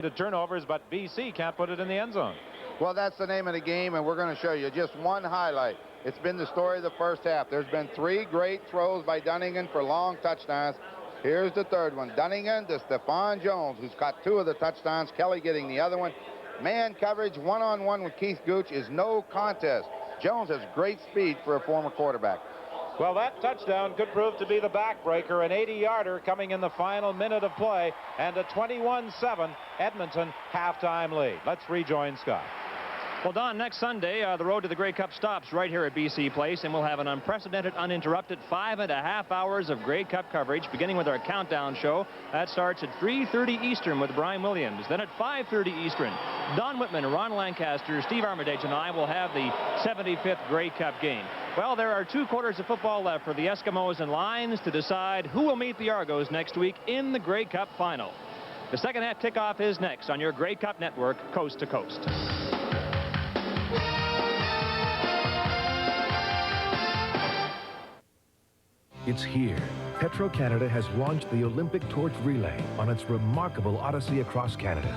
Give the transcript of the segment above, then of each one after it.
the turnovers, but BC can't put it in the end zone. Well, that's the name of the game, and we're going to show you just one highlight. It's been the story of the first half. There's been 3 great throws by Dunnigan for long touchdowns. Here's the third one. Dunnigan to Stephon Jones, who's caught 2 of the touchdowns. Kelly getting the other one. Man coverage, one-on-one with Keith Gooch is no contest. Jones has great speed for a former quarterback. Well, that touchdown could prove to be the backbreaker. An 80-yarder coming in the final minute of play, and a 21-7 Edmonton halftime lead. Let's rejoin Scott. Well, Don, next Sunday, the road to the Grey Cup stops right here at BC Place, and we'll have an unprecedented, uninterrupted 5.5 hours of Grey Cup coverage, beginning with our countdown show. That starts at 3:30 Eastern with Brian Williams. Then at 5:30 Eastern, Don Whitman, Ron Lancaster, Steve Armitage, and I will have the 75th Grey Cup game. Well, there are 2 quarters of football left for the Eskimos and Lions to decide who will meet the Argos next week in the Grey Cup final. The second half kickoff is next on your Grey Cup network, coast to coast. It's here. Petro-Canada has launched the Olympic Torch Relay on its remarkable odyssey across Canada.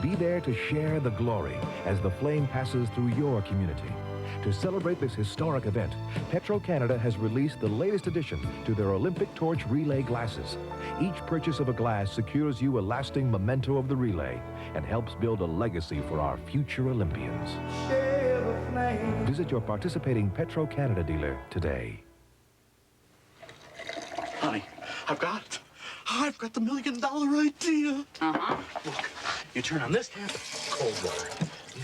Be there to share the glory as the flame passes through your community. To celebrate this historic event, Petro-Canada has released the latest addition to their Olympic Torch Relay glasses. Each purchase of a glass secures you a lasting memento of the relay and helps build a legacy for our future Olympians. Visit your participating Petro-Canada dealer today. Honey, I've got it. I've got the $1 million idea. Look, you turn on this tap, cold water.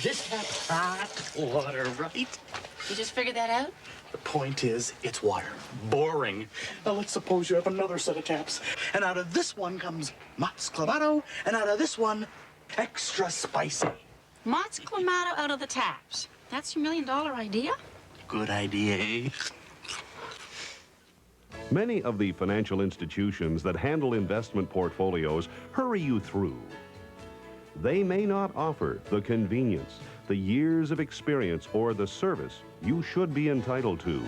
This tap, hot water, right? You just figured that out? The point is, it's water. Boring. Now, let's suppose you have another set of taps. And out of this one comes Mott's Clamato, and out of this one, extra spicy. Mott's Clamato out of the taps. That's your $1 million idea? Good idea, eh? Many of the financial institutions that handle investment portfolios hurry you through. They may not offer the convenience, the years of experience, or the service you should be entitled to.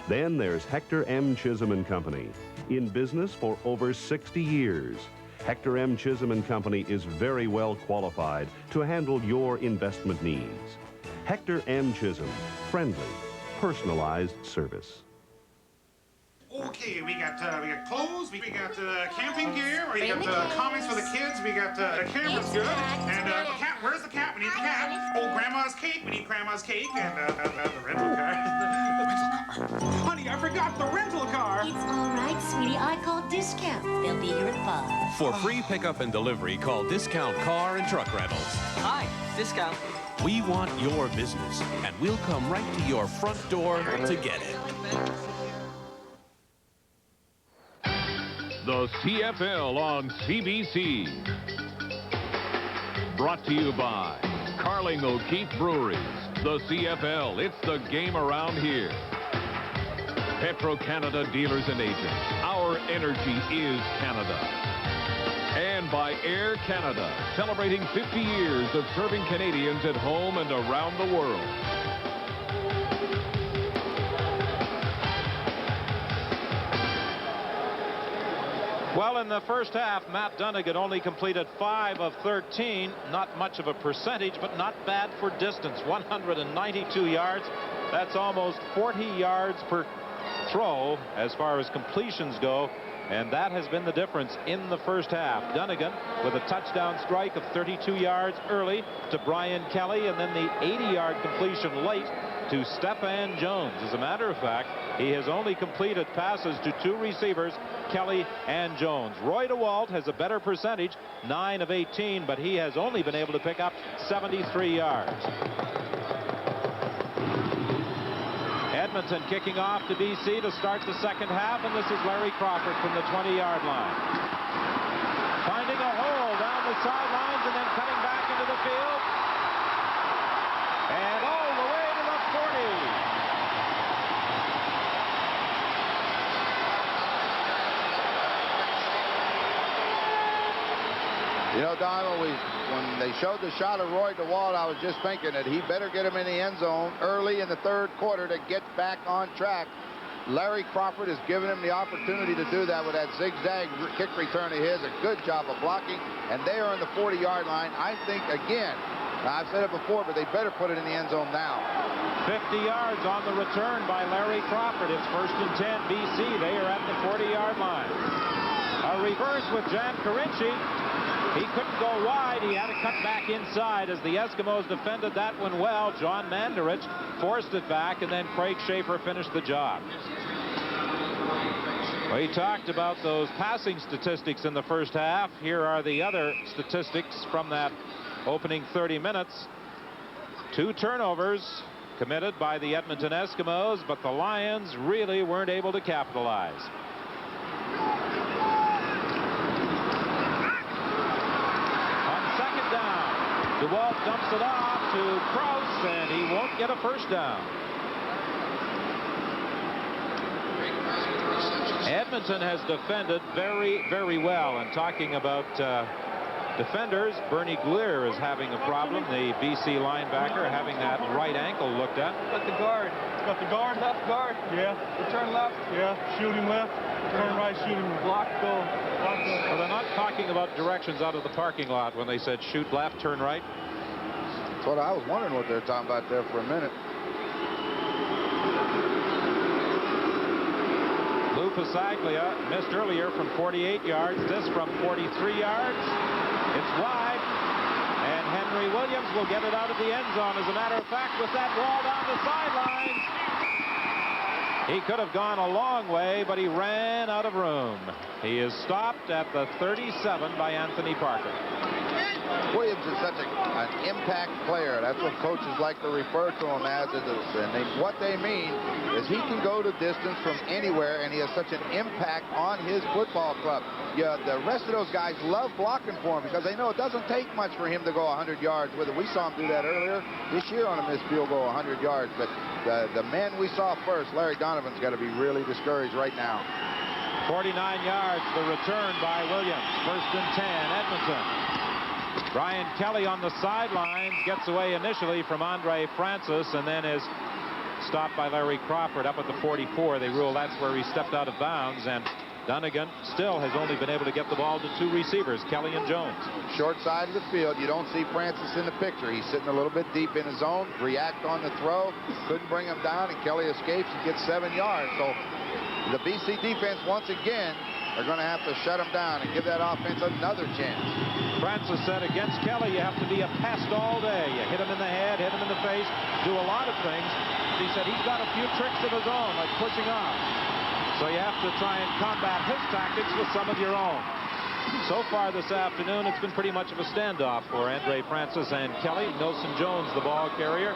Then there's Hector M. Chisholm & Company. In business for over 60 years, Hector M. Chisholm & Company is very well qualified to handle your investment needs. Hector M. Chisholm, friendly, personalized service. Okay, we got clothes, we got camping gear, we got comics for the kids, we got the camera's good, and cat, where's the cat? We need the cat. Oh, grandma's cake, we need grandma's cake, and the rental car. The rental car. Honey, I forgot the rental car. It's all right, sweetie. I called Discount. They'll be here at 5. For free pickup and delivery, call Discount Car and Truck Rentals. Hi, Discount. We want your business, and we'll come right to your front door to get it. The CFL on CBC. Brought to you by Carling O'Keefe Breweries. The CFL, it's the game around here. Petro-Canada dealers and agents. Our energy is Canada. And by Air Canada, celebrating 50 years of serving Canadians at home and around the world. Well, in the first half, Matt Dunnigan only completed 5 of 13. Not much of a percentage, but not bad for distance. 192 yards. That's almost 40 yards per throw as far as completions go. And that has been the difference in the first half. Dunnigan with a touchdown strike of 32 yards early to Brian Kelly, and then the 80-yard completion late to Stephon Jones. As a matter of fact, he has only completed passes to 2 receivers, Kelly and Jones. Roy DeWalt has a better percentage, 9 of 18, but he has only been able to pick up 73 yards. Edmonton kicking off to BC to start the second half, and this is Larry Crawford from the 20-yard line. Finding a hole down the sidelines and then cutting back into the field. And all the way to the 40. You know, Donald, when they showed the shot of Roy DeWalt, I was just thinking that he better get him in the end zone early in the third quarter to get back on track. Larry Crawford has given him the opportunity to do that with that zigzag kick return of his. A good job of blocking, and they are on the 40-yard line. I think, again, I've said it before, but they better put it in the end zone now. 50 yards on the return by Larry Crawford. It's 1st and 10 BC. They are at the 40-yard line. A reverse with Jan Karinci. He couldn't go wide. He had to cut back inside as the Eskimos defended that one well. John Mandarich forced it back, and then Craig Schaefer finished the job. We talked about those passing statistics in the first half. Here are the other statistics from that opening 30 minutes. 2 turnovers committed by the Edmonton Eskimos, but the Lions really weren't able to capitalize. DeWalt dumps it off to Krause, and he won't get a first down. Edmonton has defended very, very well. And talking about defenders, Bernie Glier is having a problem. The BC linebacker having that right ankle looked at. Got the guard. Got the guard, left guard. Yeah. Return left. Yeah. Shooting left. Turn right, shooting left. Block, go. Block, go. Well, they're not talking about directions out of the parking lot when they said shoot left, turn right. That's what I was wondering what they're talking about there for a minute. Lou Pasaglia missed earlier from 48 yards. This from 43 yards. It's wide. And Henry Williams will get it out of the end zone. As a matter of fact, with that wall down the sidelines, he could have gone a long way, but he ran out of room. He is stopped at the 37 by Anthony Parker. Williams is such an impact player. That's what coaches like to refer to him as. And what they mean is he can go to distance from anywhere, and he has such an impact on his football club. Yeah, the rest of those guys love blocking for him because they know it doesn't take much for him to go 100 yards with it. We saw him do that earlier this year on a missed field goal, 100 yards. But the man we saw first, Larry Donovan's got to be really discouraged right now. 49 yards, the return by Williams. 1st and 10, Edmonton. Brian Kelly on the sidelines gets away initially from Andre Francis and then is stopped by Larry Crawford up at the 44. They rule that's where he stepped out of bounds, and Dunnigan still has only been able to get the ball to 2 receivers, Kelly and Jones. Short side of the field. You don't see Francis in the picture. He's sitting a little bit deep in his zone. React on the throw. Couldn't bring him down, and Kelly escapes and gets 7 yards. So the BC defense once again are going to have to shut him down and give that offense another chance. Francis said against Kelly, you have to be a pest all day. You hit him in the head, hit him in the face, do a lot of things. He said he's got a few tricks of his own, like pushing off. So you have to try and combat his tactics with some of your own. So far this afternoon, it's been pretty much of a standoff for Andre Francis and Kelly. Nelson Jones, the ball carrier.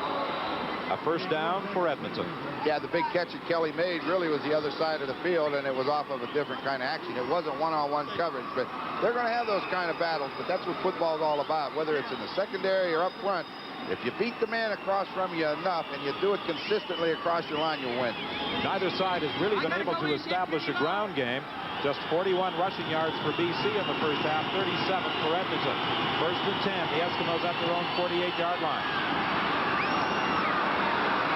A first down for Edmonton. Yeah, the big catch that Kelly made really was the other side of the field, and it was off of a different kind of action. It wasn't one-on-one coverage, but they're going to have those kind of battles, but that's what football is all about, whether it's in the secondary or up front. If you beat the man across from you enough and you do it consistently across your line, you'll win. Neither side has really been able to establish a ground game. Just 41 rushing yards for BC in the first half, 37 for Edmonton. 1st and 10, the Eskimos at their own 48-yard line.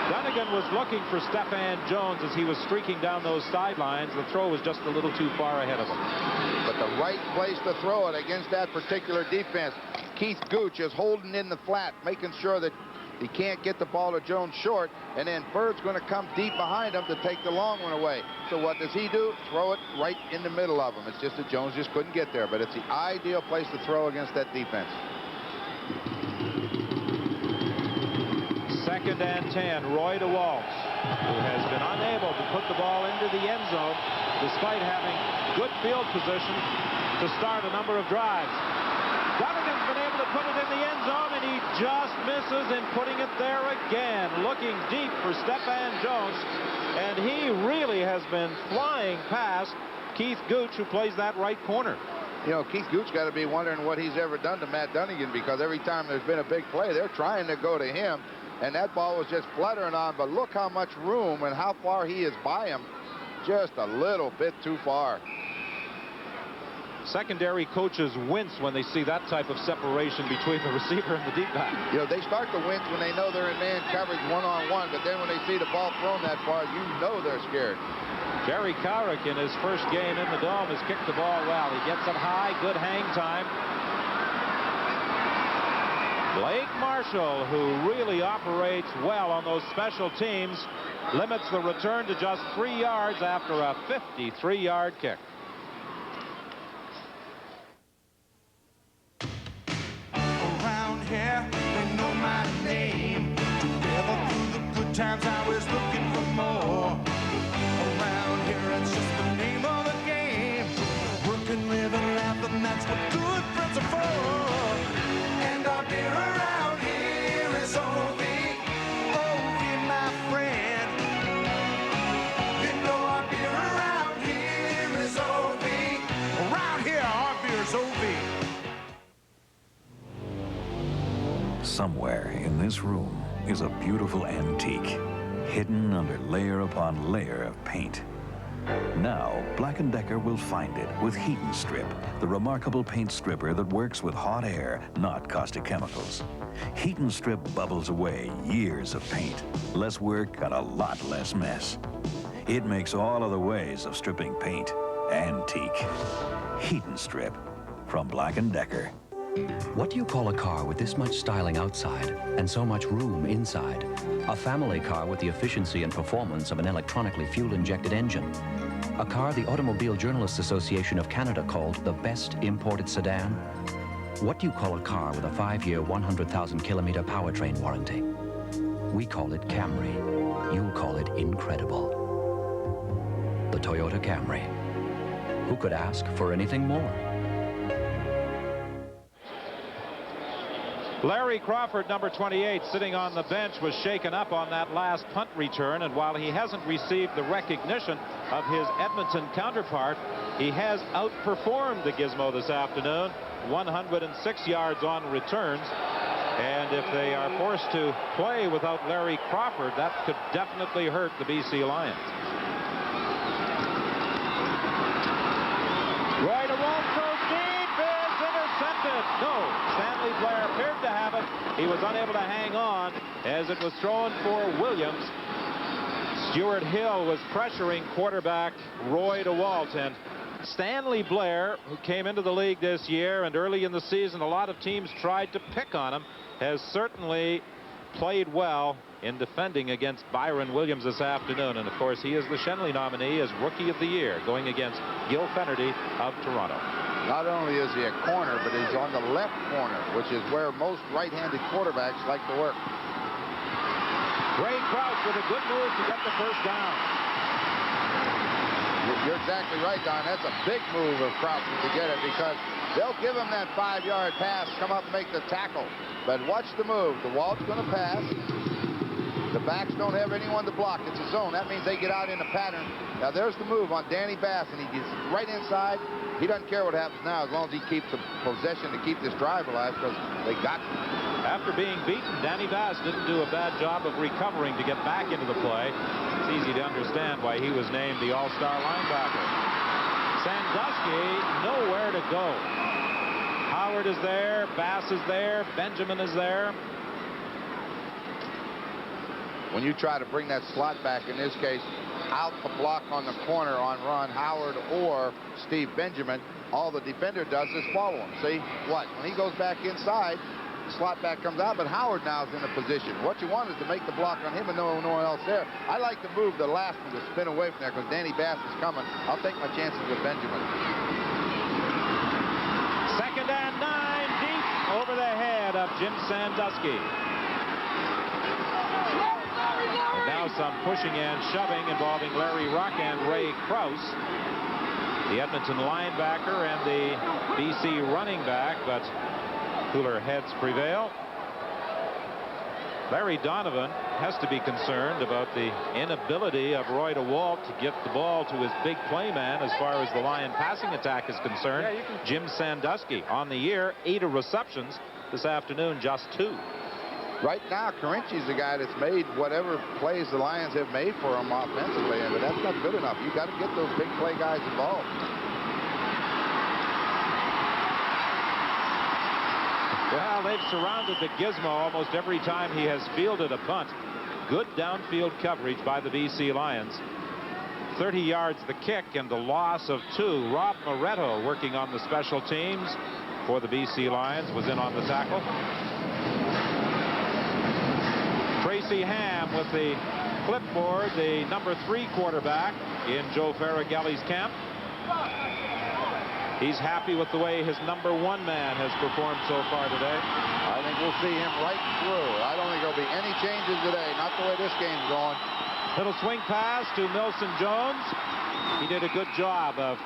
Dunnigan was looking for Stephan Jones as he was streaking down those sidelines. The throw was just a little too far ahead of him. But the right place to throw it against that particular defense. Keith Gooch is holding in the flat, making sure that he can't get the ball to Jones short, and then Bird's going to come deep behind him to take the long one away. So what does he do? Throw it right in the middle of him. It's just that Jones just couldn't get there, but it's the ideal place to throw against that defense. 2nd and 10, Roy DeWalt, who has been unable to put the ball into the end zone despite having good field position to start a number of drives. Dunnigan's been able to put it in the end zone, and he just misses in putting it there again. Looking deep for Stephan Jones, and he really has been flying past Keith Gooch, who plays that right corner. You know, Keith Gooch got to be wondering what he's ever done to Matt Dunnigan, because every time there's been a big play, they're trying to go to him, and that ball was just fluttering on. But look how much room and how far he is by him. Just a little bit too far. Secondary coaches wince when they see that type of separation between the receiver and the deep back. You know, they start to wince when they know they're in man coverage one-on-one, but then when they see the ball thrown that far, you know they're scared. Jerry Cowrick in his first game in the Dome has kicked the ball well. He gets it high, good hang time. Blake Marshall, who really operates well on those special teams, limits the return to just 3 yards after a 53-yard kick. Around here, they know my name. Together through the good times, I was looking for more. Around here, it's just the name of the game. Working, living, laughing, that's what good friends are for. And our beer around here is OV, my friend. You know our beer around here is OV. Around here, our beer is OV. Somewhere in this room is a beautiful antique, hidden under layer upon layer of paint. Now, Black & Decker will find it with Heat & Strip, the remarkable paint stripper that works with hot air, not caustic chemicals. Heat & Strip bubbles away years of paint, less work and a lot less mess. It makes all of the ways of stripping paint antique. Heat & Strip from Black & Decker. What do you call a car with this much styling outside and so much room inside? A family car with the efficiency and performance of an electronically fuel-injected engine. A car the Automobile Journalists Association of Canada called the best imported sedan. What do you call a car with a 5-year, 100,000-kilometer powertrain warranty? We call it Camry. You'll call it incredible. The Toyota Camry. Who could ask for anything more? Larry Crawford, number 28, sitting on the bench, was shaken up on that last punt return, and while he hasn't received the recognition of his Edmonton counterpart, he has outperformed the Gizmo this afternoon, 106 yards on returns. And if they are forced to play without Larry Crawford, that could definitely hurt the BC Lions. Right, a wall throw deep is intercepted. No, Stanley Blair appeared to have it. He was unable to hang on as it was thrown for Williams. Stuart Hill was pressuring quarterback Roy DeWalt, and Stanley Blair, who came into the league this year and early in the season a lot of teams tried to pick on him, has certainly played well in defending against Byron Williams this afternoon. And of course he is the Shenley nominee as Rookie of the Year, going against Gil Fennerty of Toronto. Not only is he a corner, but he's on the left corner, which is where most right-handed quarterbacks like to work. Ray Crouch with a good move to get the first down. You're exactly right, Don. That's a big move of Crouch to get it, because they'll give him that 5-yard pass, come up and make the tackle. But watch the move. The Walt's going to pass. The backs don't have anyone to block. It's a zone. That means they get out in a pattern. Now there's the move on Danny Bass, and he gets right inside. He doesn't care what happens now as long as he keeps the possession to keep this drive alive, because they got him. After being beaten, Danny Bass didn't do a bad job of recovering to get back into the play. It's easy to understand why he was named the all-star linebacker. Sandusky nowhere to go. Howard is there, Bass is there, Benjamin is there. When you try to bring that slot back, in this case, out the block on the corner on Ron Howard or Steve Benjamin, all the defender does is follow him. See what? When he goes back inside, the slot back comes out, but Howard now is in a position. What you want is to make the block on him and no one else there. I like to move the last one to spin away from there, because Danny Bass is coming. I'll take my chances with Benjamin. 2nd and 9, deep over the head of Jim Sandusky. And now some pushing and shoving involving Larry Ruck and Ray Krause, the Edmonton linebacker and the BC running back, but cooler heads prevail. Larry Donovan has to be concerned about the inability of Roy DeWalt to get the ball to his big play man as far as the Lion passing attack is concerned. Jim Sandusky on the year, 8 receptions. This afternoon, just 2. Right now, Carinchi's the guy that's made whatever plays the Lions have made for him offensively, but that's not good enough. You got to get those big play guys involved. Well, they've surrounded the gizmo almost every time he has fielded a bunt. Good downfield coverage by the BC Lions. 30 yards the kick and the loss of 2. Rob Moretto, working on the special teams for the BC Lions, was in on the tackle. Tracy Ham with the clipboard, the number 3 quarterback in Joe Faragelli's camp. He's happy with the way his number 1 man has performed so far today. I think we'll see him right through. I don't think there'll be any changes today. Not the way this game's going. Little swing pass to Milson Jones. He did a good job of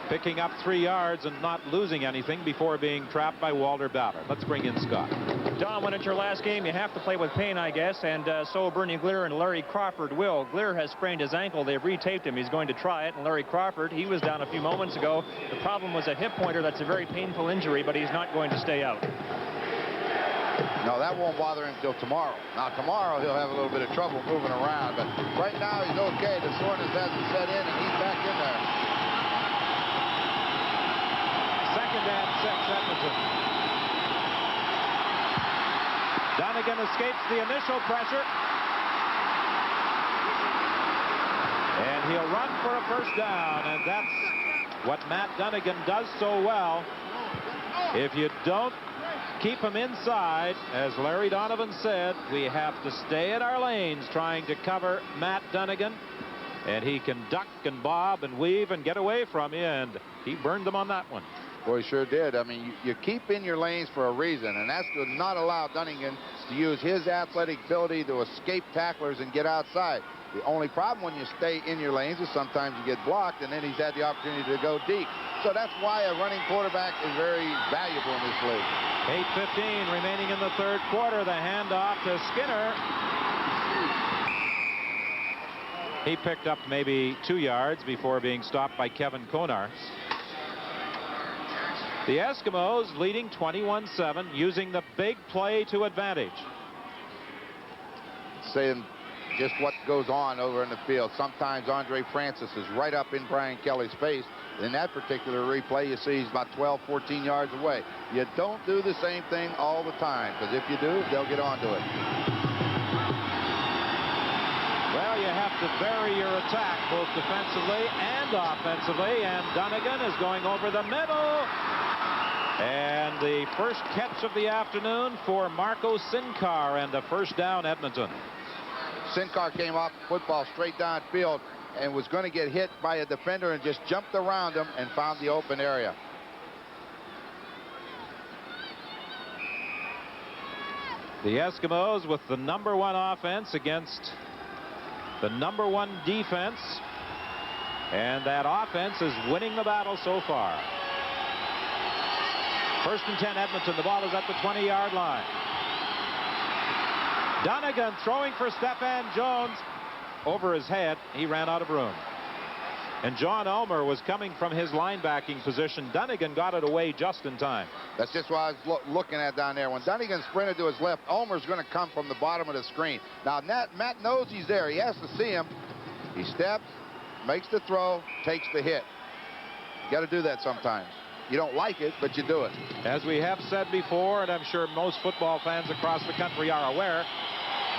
picking up 3 yards and not losing anything before being trapped by Walter Ballard. Let's bring in Scott. Don, when it's your last game, you have to play with pain, I guess, and so Bernie Glier and Larry Crawford will. Glier has sprained his ankle. They've retaped him. He's going to try it. And Larry Crawford, he was down a few moments ago. The problem was a hip pointer. That's a very painful injury, but he's not going to stay out. No, that won't bother him until tomorrow. Now, tomorrow he'll have a little bit of trouble moving around, but right now he's okay. The soreness hasn't set in, and he's back in there. 2nd and 6, Edmonton. Dunnigan escapes the initial pressure. And he'll run for a first down, and that's what Matt Dunnigan does so well. If you don't keep him inside, as Larry Donovan said, we have to stay in our lanes trying to cover Matt Dunnigan. And he can duck and bob and weave and get away from you, and he burned them on that one. Well, he sure did. I mean, you keep in your lanes for a reason, and that's to not allow Dunnigan to use his athletic ability to escape tacklers and get outside. The only problem when you stay in your lanes is sometimes you get blocked, and then he's had the opportunity to go deep. So that's why a running quarterback is very valuable in this league. 8:15 remaining in the 3rd quarter. The handoff to Skinner. He picked up maybe 2 yards before being stopped by Kevin Konar. The Eskimos leading 21-7, using the big play to advantage. Saying just what goes on over in the field. Sometimes Andre Francis is right up in Brian Kelly's face. In that particular replay, you see he's about 12, 14 yards away. You don't do the same thing all the time, because if you do, they'll get onto it. Well, you have to vary your attack both defensively and offensively, and Dunnigan is going over the middle. And the first catch of the afternoon for Marco Sincar, and a first down, Edmonton. Sincar came off the football straight downfield and was going to get hit by a defender and just jumped around him and found the open area. The Eskimos with the number 1 offense against the number 1 defense, and that offense is winning the battle so far. 1st and 10, Edmonton. The ball is at the 20-yard line. Dunnigan throwing for Stephan Jones. Over his head. He ran out of room. And John Ulmer was coming from his linebacking position. Dunnigan got it away just in time. That's just what I was looking at down there. When Dunnigan sprinted to his left, Ulmer's going to come from the bottom of the screen. Now, Matt knows he's there. He has to see him. He steps, makes the throw, takes the hit. You got to do that sometimes. You don't like it, but you do it. As we have said before, and I'm sure most football fans across the country are aware,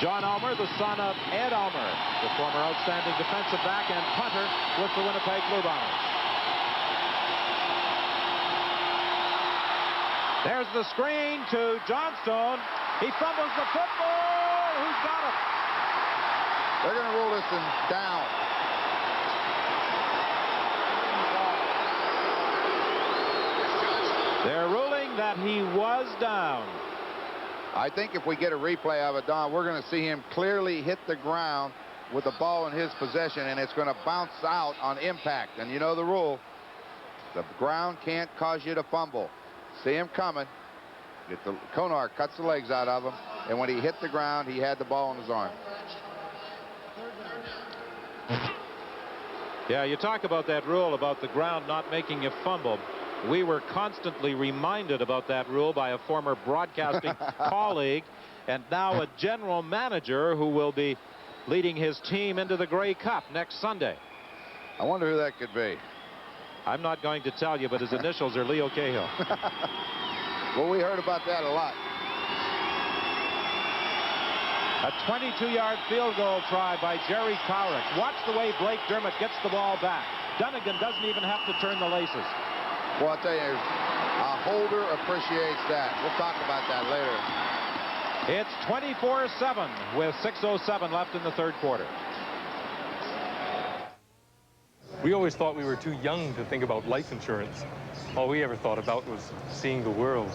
John Ulmer, the son of Ed Ulmer, the former outstanding defensive back and punter with the Winnipeg Blue Bombers. There's the screen to Johnstone. He fumbles the football. Who's got it? They're going to rule this one down. They're ruling that he was down. I think if we get a replay of it, Don, we're going to see him clearly hit the ground with the ball in his possession, and it's going to bounce out on impact. And you know the rule. The ground can't cause you to fumble. See him coming. Konar cuts the legs out of him, and when he hit the ground, he had the ball in his arm. Yeah, you talk about that rule about the ground not making you fumble. We were constantly reminded about that rule by a former broadcasting colleague, and now a general manager who will be leading his team into the Grey Cup next Sunday. I wonder who that could be. I'm not going to tell you, but his initials are Leo Cahill. Well, we heard about that a lot. A 22-yard field goal try by Jerry Cowrick. Watch the way Blake Dermott gets the ball back. Dunnigan doesn't even have to turn the laces. Well, I'll tell you, a holder appreciates that. We'll talk about that later. It's 24-7 with 6:07 left in the third quarter. We always thought we were too young to think about life insurance. All we ever thought about was seeing the world.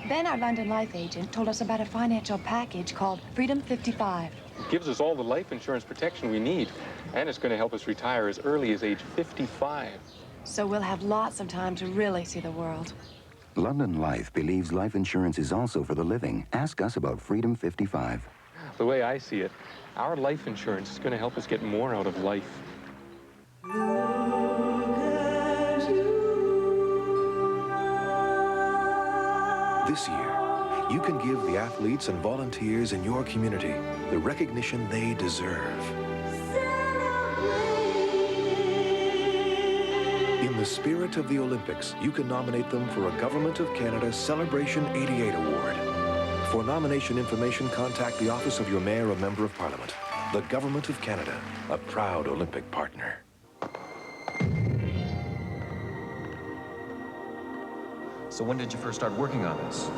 Ben, our London life agent, told us about a financial package called Freedom 55. It gives us all the life insurance protection we need, and it's going to help us retire as early as age 55. So we'll have lots of time to really see the world. London Life believes life insurance is also for the living. Ask us about Freedom 55. The way I see it, our life insurance is going to help us get more out of life. This year, you can give the athletes and volunteers in your community the recognition they deserve. In the spirit of the Olympics, you can nominate them for a Government of Canada Celebration 88 Award. For nomination information, contact the office of your mayor or member of parliament. The Government of Canada, a proud Olympic partner. So when did you first start working on this?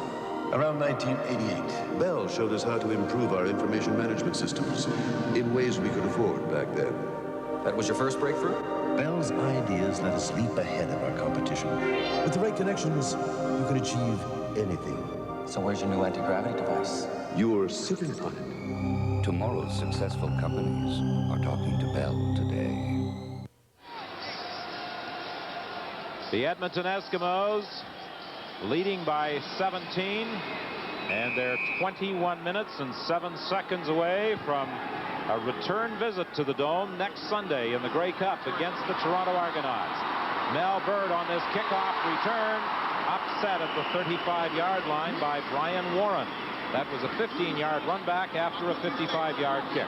Around 1988. Bell showed us how to improve our information management systems in ways we could afford back then. That was your first breakthrough? Bell's ideas let us leap ahead of our competition. With the right connections, you can achieve anything. So where's your new anti-gravity device? You're sitting on it. Tomorrow's successful companies are talking to Bell today. The Edmonton Eskimos leading by 17, and they're 21 minutes and 7 seconds away from a return visit to the Dome next Sunday in the Grey Cup against the Toronto Argonauts. Mel Bird on this kickoff return, upset at the 35-yard line by Brian Warren. That was a 15-yard run back after a 55-yard kick.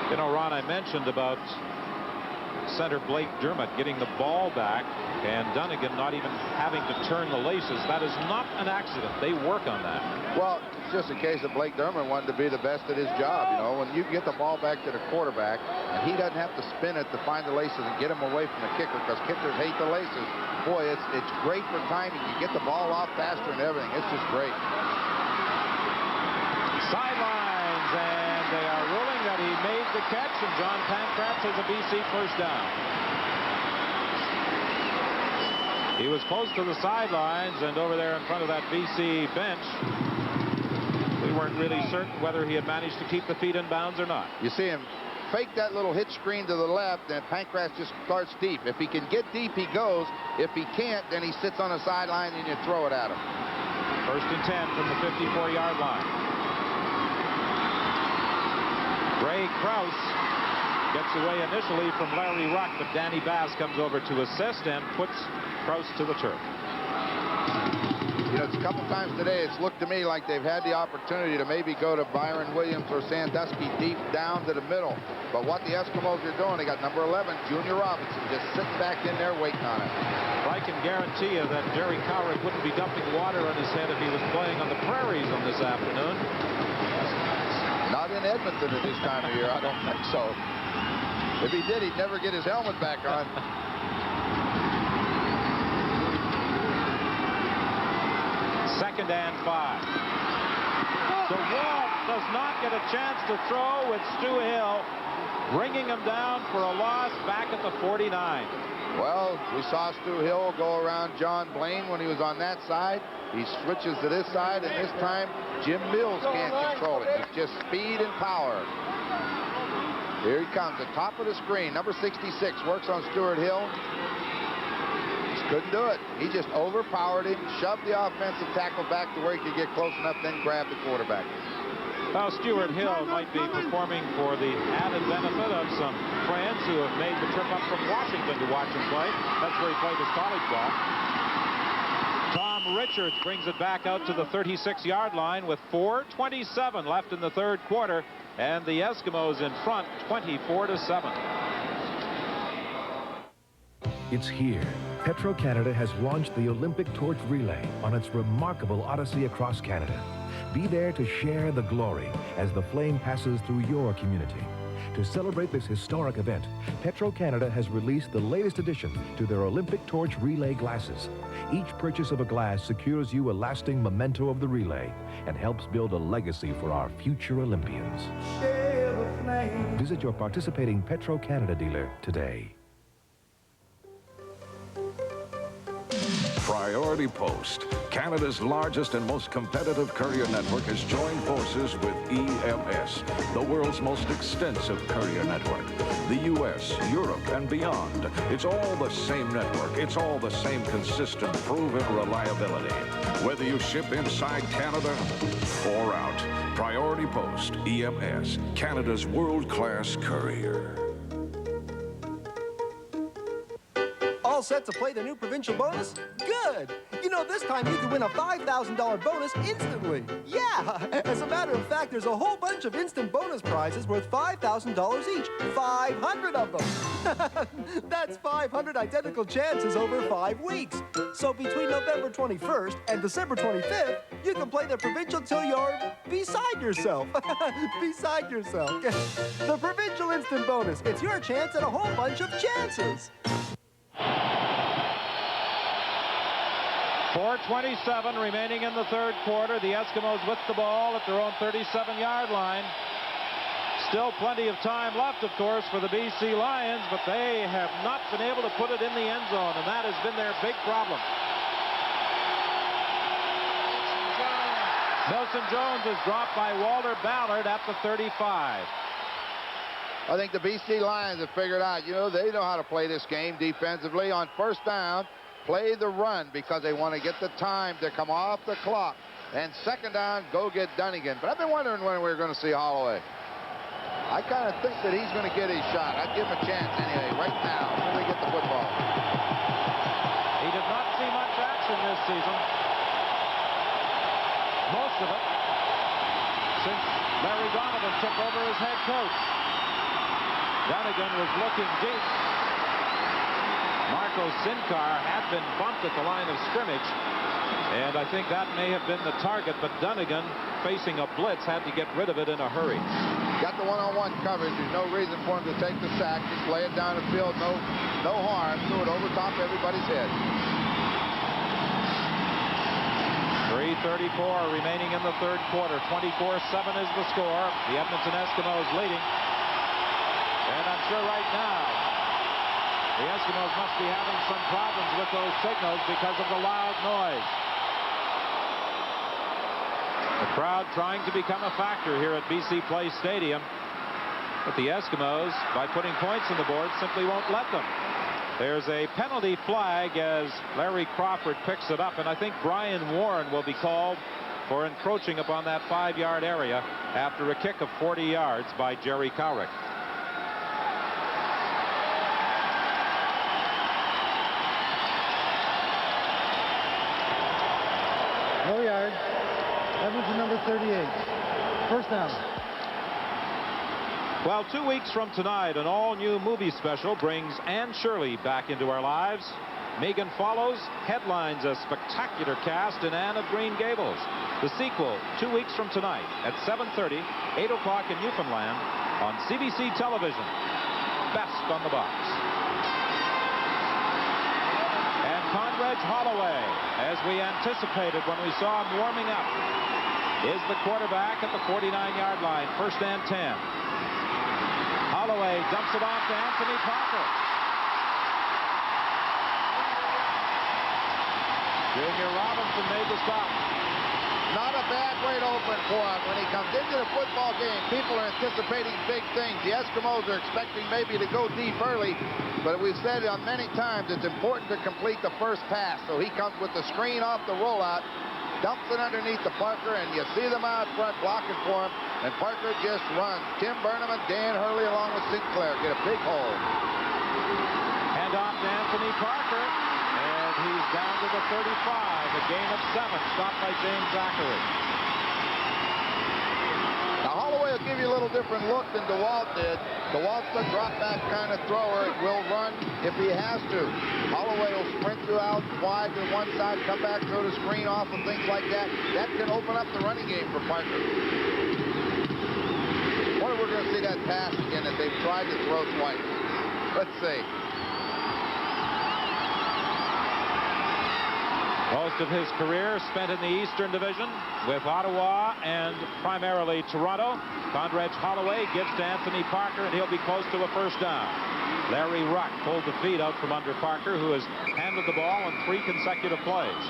You know, Ron, I mentioned about center Blake Dermott getting the ball back and Dunnigan not even having to turn the laces. That is not an accident. They work on that. Well, it's just a case of Blake Dermott wanting to be the best at his job. You know, when you get the ball back to the quarterback and he doesn't have to spin it to find the laces and get him away from the kicker, because kickers hate the laces. Boy, it's great for timing. You get the ball off faster and everything. It's just great. Sidelines, and they are ruling that he made the catch, and John Pancratz has a BC first down. He was close to the sidelines, and over there in front of that BC bench, we weren't really certain whether he had managed to keep the feet in bounds or not. You see him fake that little hitch screen to the left, and Pancratz just starts deep. If he can get deep, he goes. If he can't, then he sits on the sideline and you throw it at him. First and 10 from the 54-yard line. Ray Krause gets away initially from Larry Ruck, but Danny Bass comes over to assist and puts Krause to the turf. You know, it's a couple times today, it's looked to me like they've had the opportunity to maybe go to Byron Williams or Sandusky deep down to the middle. But what the Eskimos are doing, they got number 11, Junior Robinson, just sitting back in there waiting on it. I can guarantee you that Jerry Cowrick wouldn't be dumping water on his head if he was playing on the prairies on this afternoon. Not in Edmonton at this time of year, I don't think so. If he did, he'd never get his helmet back on. Second and 5. DeWalt does not get a chance to throw with Stu Hill, bringing him down for a loss back at the 49. Well, we saw Stu Hill go around John Blaine when he was on that side. He switches to this side, and this time Jim Mills can't control it. It's just speed and power. Here he comes, the top of the screen. Number 66 works on Stuart Hill. Just couldn't do it. He just overpowered him, shoved the offensive tackle back to where he could get close enough, then grab the quarterback. Well, Stuart Hill might be performing for the added benefit of some friends who have made the trip up from Washington to watch him play. That's where he played his college ball. Tom Richards brings it back out to the 36-yard line with 4:27 left in the third quarter, and the Eskimos in front 24-7. It's here. Petro-Canada has launched the Olympic Torch Relay on its remarkable odyssey across Canada. Be there to share the glory as the flame passes through your community. To celebrate this historic event, Petro-Canada has released the latest addition to their Olympic Torch Relay glasses. Each purchase of a glass secures you a lasting memento of the relay and helps build a legacy for our future Olympians. Visit your participating Petro-Canada dealer today. Priority Post, Canada's largest and most competitive courier network, has joined forces with EMS, the world's most extensive courier network. The U.S., Europe, and beyond. It's all the same network. It's all the same consistent, proven reliability. Whether you ship inside Canada or out, Priority Post, EMS, Canada's world-class courier. All set to play the new provincial bonus? Good! You know, this time you could win a $5,000 bonus instantly. Yeah! As a matter of fact, there's a whole bunch of instant bonus prizes worth $5,000 each. 500 of them! That's 500 identical chances over 5 weeks. So between November 21st and December 25th, you can play the provincial till you're beside yourself. Beside yourself. The provincial instant bonus. It's your chance at a whole bunch of chances. 4:27 remaining in the third quarter. The Eskimos with the ball at their own 37-yard line. Still plenty of time left, of course, for the BC Lions, but they have not been able to put it in the end zone, and that has been their big problem. Nelson Jones is dropped by Walter Ballard at the 35. I think the BC Lions have figured out, you know, they know how to play this game defensively. On first down, play the run because they want to get the time to come off the clock. And second down, go get Dunnigan. But I've been wondering when we're going to see Holloway. I kind of think that he's going to get his shot. I'd give him a chance anyway, right now, when we get the football. He did not see much action this season. Most of it since Larry Donovan took over as head coach. Dunnigan was looking deep. Marco Sincar had been bumped at the line of scrimmage, and I think that may have been the target, but Dunnigan, facing a blitz, had to get rid of it in a hurry. Got the one-on-one coverage. There's no reason for him to take the sack. Just lay it down the field. No harm. Threw it over top everybody's head. 3:34 remaining in the third quarter. 24-7 is the score. The Edmonton Eskimos leading. And I'm sure right now the Eskimos must be having some problems with those signals because of the loud noise. The crowd trying to become a factor here at BC Place Stadium. But the Eskimos, by putting points on the board, simply won't let them. There's a penalty flag as Larry Crawford picks it up, and I think Brian Warren will be called for encroaching upon that 5-yard area after a kick of 40 yards by Jerry Cowrick. No yard. Edmonton number 38. First down. Well, 2 weeks from tonight, an all-new movie special brings Anne Shirley back into our lives. Megan Follows headlines a spectacular cast in Anne of Green Gables. The sequel, 2 weeks from tonight at 7:30, 8 o'clock in Newfoundland on CBC television. Best on the box. And Conrad Holloway, as we anticipated when we saw him warming up, is the quarterback at the 49-yard line. First and 10. Holloway dumps it off to Anthony Parker. Junior Robinson made the stop. Not a bad way to open for him. When he comes into the football game, people are anticipating big things. The Eskimos are expecting maybe to go deep early, but we've said it on many times, it's important to complete the first pass. So he comes with the screen off the rollout, dumps it underneath the Parker, and you see them out front blocking for him, and Parker just runs. Tim Burnham and Dan Hurley along with Sinclair get a big hole. Hand off to Anthony Parker, and he's down to the 35. A gain of 7, stopped by James Zachary. Now Holloway will give you a little different look than DeWalt did. DeWalt's the drop-back kind of thrower. It will run if he has to. Holloway will sprint throughout wide to one side, come back, throw the screen off and things like that. That can open up the running game for Parker. I wonder if we're going to see that pass again that they've tried to throw twice. Let's see. Most of his career spent in the Eastern Division with Ottawa and primarily Toronto. Condredge Holloway gives to Anthony Parker, and he'll be close to a first down. Larry Ruck pulled the feet out from under Parker, who has handled the ball on 3 consecutive plays.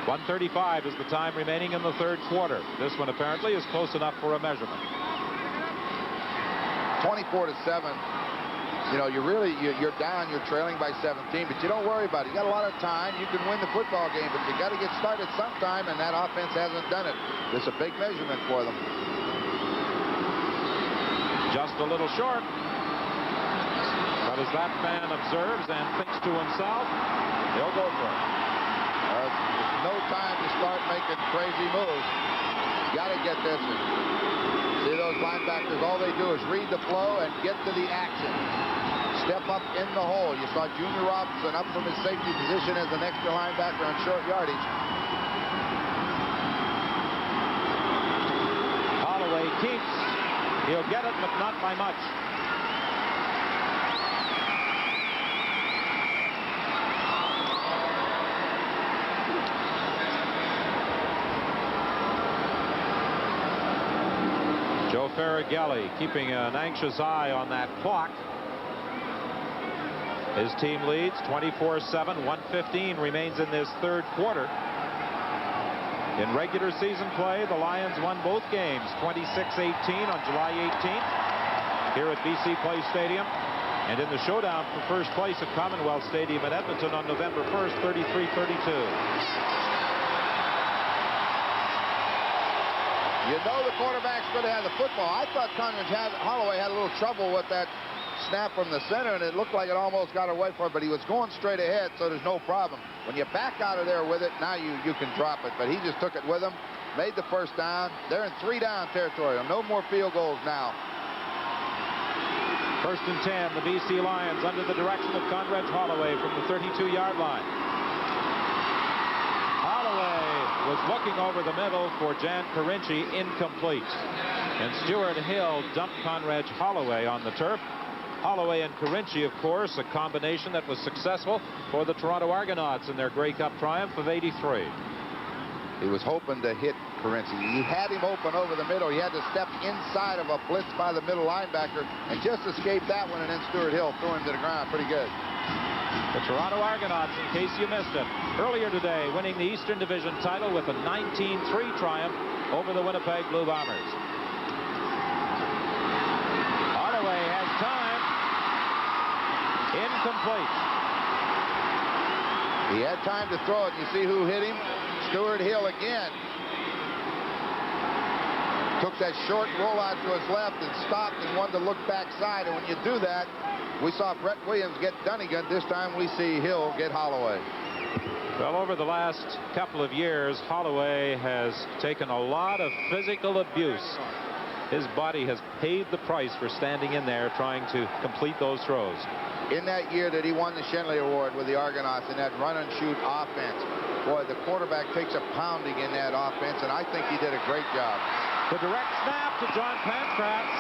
1:35 is the time remaining in the third quarter. This one apparently is close enough for a measurement. 24-7. You know, you're down, you're trailing by 17, but you don't worry about it. You got a lot of time. You can win the football game, but you got to get started sometime, and that offense hasn't done it. It's a big measurement for them. Just a little short. But as that man observes and thinks to himself, he'll go for it. There's no time to start making crazy moves. You got to get this in. See those linebackers, all they do is read the flow and get to the action. Step up in the hole. You saw Junior Robinson up from his safety position as an extra linebacker on short yardage. Holloway keeps. He'll get it, but not by much. Joe Farragelli keeping an anxious eye on that clock. His team leads 24-7. 1:15 remains in this third quarter. In regular season play, the Lions won both games 26-18 on July 18th here at BC Place Stadium, and in the showdown for first place at Commonwealth Stadium in Edmonton on November 1st, 33-32. You know the quarterback's going to have the football. I thought Holloway had a little trouble with that snap from the center, and it looked like it almost got away from him, but he was going straight ahead, so there's no problem. When you back out of there with it, now you can drop it, but he just took it with him, made the first down. They're in 3-down territory. No more field goals now. First and 10, the BC Lions under the direction of Condredge Holloway from the 32-yard line. Holloway was looking over the middle for Jan Carinci, incomplete. And Stuart Hill dumped Condredge Holloway on the turf. Holloway and Carinci, of course, a combination that was successful for the Toronto Argonauts in their Grey Cup triumph of '83. He was hoping to hit Carinci. He had him open over the middle. He had to step inside of a blitz by the middle linebacker and just escaped that one, and then Stuart Hill threw him to the ground pretty good. The Toronto Argonauts, in case you missed it, earlier today winning the Eastern Division title with a 19-3 triumph over the Winnipeg Blue Bombers. Holloway has time. Incomplete. He had time to throw it. You see who hit him? Stuart Hill again. Took that short rollout to his left and stopped and wanted to look backside. And when you do that, we saw Brett Williams get Dunnigan. This time we see Hill get Holloway. Well, over the last couple of years, Holloway has taken a lot of physical abuse. His body has paid the price for standing in there trying to complete those throws. In that year that he won the Shenley Award with the Argonauts in that run-and-shoot offense, boy, the quarterback takes a pounding in that offense, and I think he did a great job. The direct snap to John Pankratz,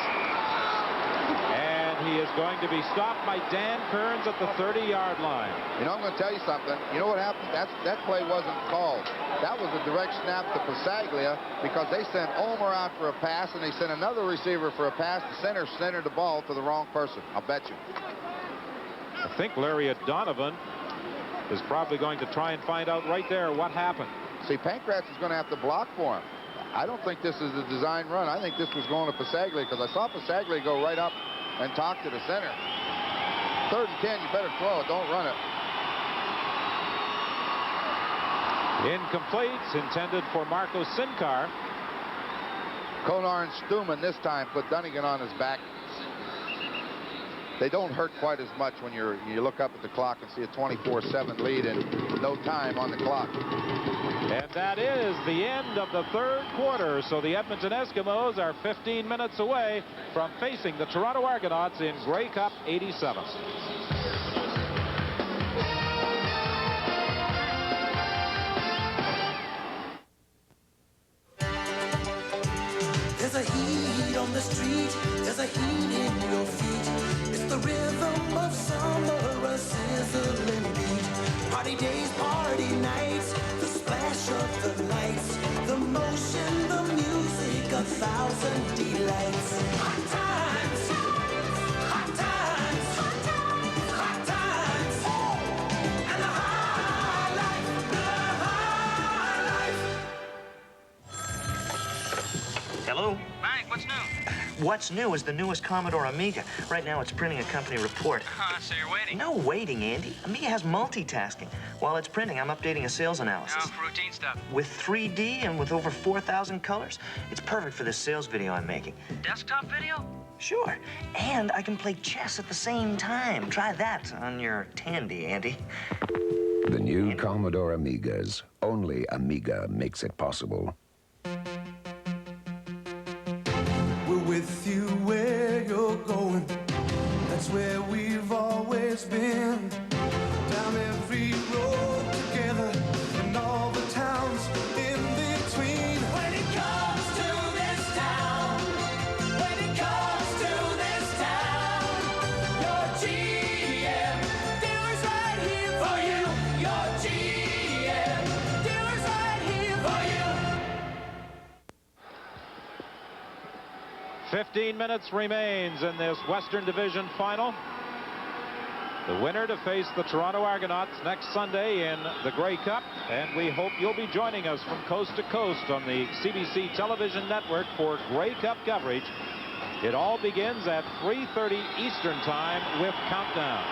and he is going to be stopped by Dan Kearns at the 30-yard line. You know, I'm going to tell you something. You know what happened? That play wasn't called. That was a direct snap to Pasaglia because they sent Ulmer out for a pass, and they sent another receiver for a pass. The center centered the ball to the wrong person. I'll bet you. I think Larry Donovan is probably going to try and find out right there what happened. See, Pankratz is going to have to block for him. I don't think this is a design run. I think this was going to Pasaglia because I saw Pasaglia go right up and talk to the center. 3rd and 10, you better throw it. Don't run it. Incomplete, intended for Marco Sinkar. Konar and Stuman this time put Dunnigan on his back. they don't hurt quite as much when you look up at the clock and see a 24-7 lead and no time on the clock. And that is the end of the third quarter. So the Edmonton Eskimos are 15 minutes away from facing the Toronto Argonauts in Grey Cup 87. There's a heat on the street, there's a heat in your feet. It's the rhythm of summer, a sizzling beat. Party days, party nights, the splash of the lights, the motion, the music, 1,000 delights. Hot times, hot times, hot times, and the high life, the high life. Hello? Mike, what's new? What's new is the newest Commodore Amiga. Right now, it's printing a company report. So you're waiting? No waiting, Andy. Amiga has multitasking. While it's printing, I'm updating a sales analysis. Oh, routine stuff. With 3D and with over 4,000 colors, it's perfect for this sales video I'm making. Desktop video? Sure. And I can play chess at the same time. Try that on your Tandy, Andy. The new Commodore Amigas. Only Amiga makes it possible. We're with you where you're going. That's where we've always been. Down every road together and all the towns in between. When it comes to this town, when it comes to this town, your GM dealer's right here for you. Your GM dealer's right here for you. 15 minutes remains in this Western Division final. The winner to face the Toronto Argonauts next Sunday in the Grey Cup. And we hope you'll be joining us from coast to coast on the CBC television network for Grey Cup coverage. It all begins at 3:30 Eastern Time with Countdown.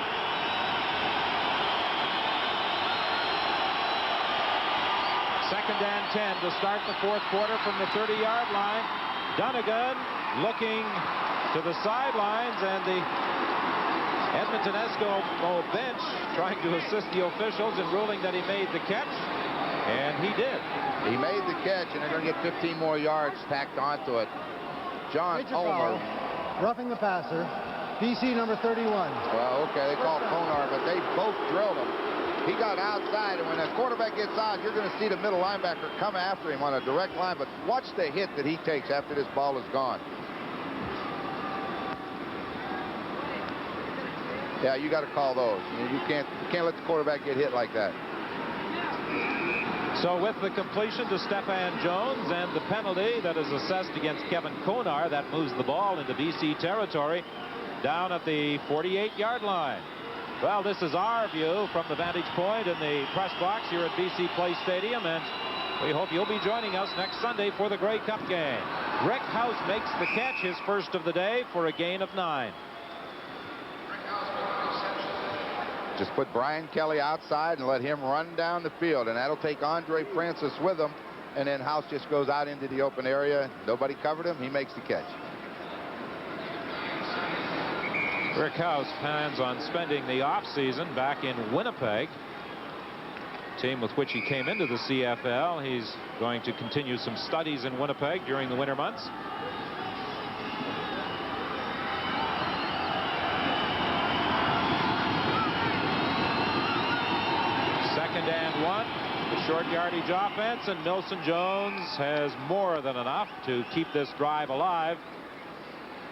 Second and 10 to start the fourth quarter from the 30-yard line. Dunnigan looking to the sidelines, and the Edmonton Eskimo bench trying to assist the officials in ruling that he made the catch, and he did. He made the catch, and they're going to get 15 more yards tacked onto it. John Ulmer. Roughing the passer. BC number 31. Well, okay, they call Konar, but they both drilled him. He got outside, and when the quarterback gets out, you're going to see the middle linebacker come after him on a direct line, but watch the hit that he takes after this ball is gone. Yeah, you got to call those. I mean, you can't let the quarterback get hit like that. So with the completion to Stephan Jones and the penalty that is assessed against Kevin Konar, that moves the ball into BC territory down at the 48-yard line. Well, this is our view from the vantage point in the press box here at BC Place Stadium, and we hope you'll be joining us next Sunday for the Grey Cup game. Rick House makes the catch, his first of the day, for a gain of 9. Just put Brian Kelly outside and let him run down the field, and that'll take Andre Francis with him, and then House just goes out into the open area. Nobody covered him. He makes the catch. Rick House plans on spending the offseason back in Winnipeg, team with which he came into the CFL. He's going to continue some studies in Winnipeg during the winter months. Second and 1, the short yardage offense, and Milson Jones has more than enough to keep this drive alive.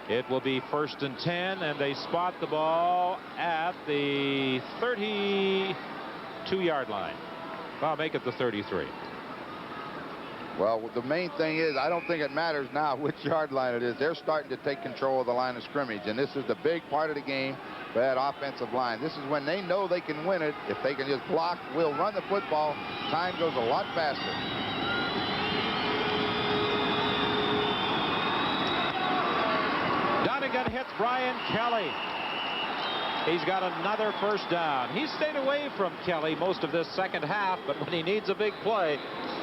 It will be first and 10, and they spot the ball at the 32-yard line. I'll make it the 33. Well, the main thing is, I don't think it matters now which yard line it is. They're starting to take control of the line of scrimmage, and this is the big part of the game for that offensive line. This is when they know they can win it. If they can just block, we'll run the football. Time goes a lot faster. Dunnigan hits Brian Kelly. He's got another first down. He stayed away from Kelly most of this second half, but when he needs a big play,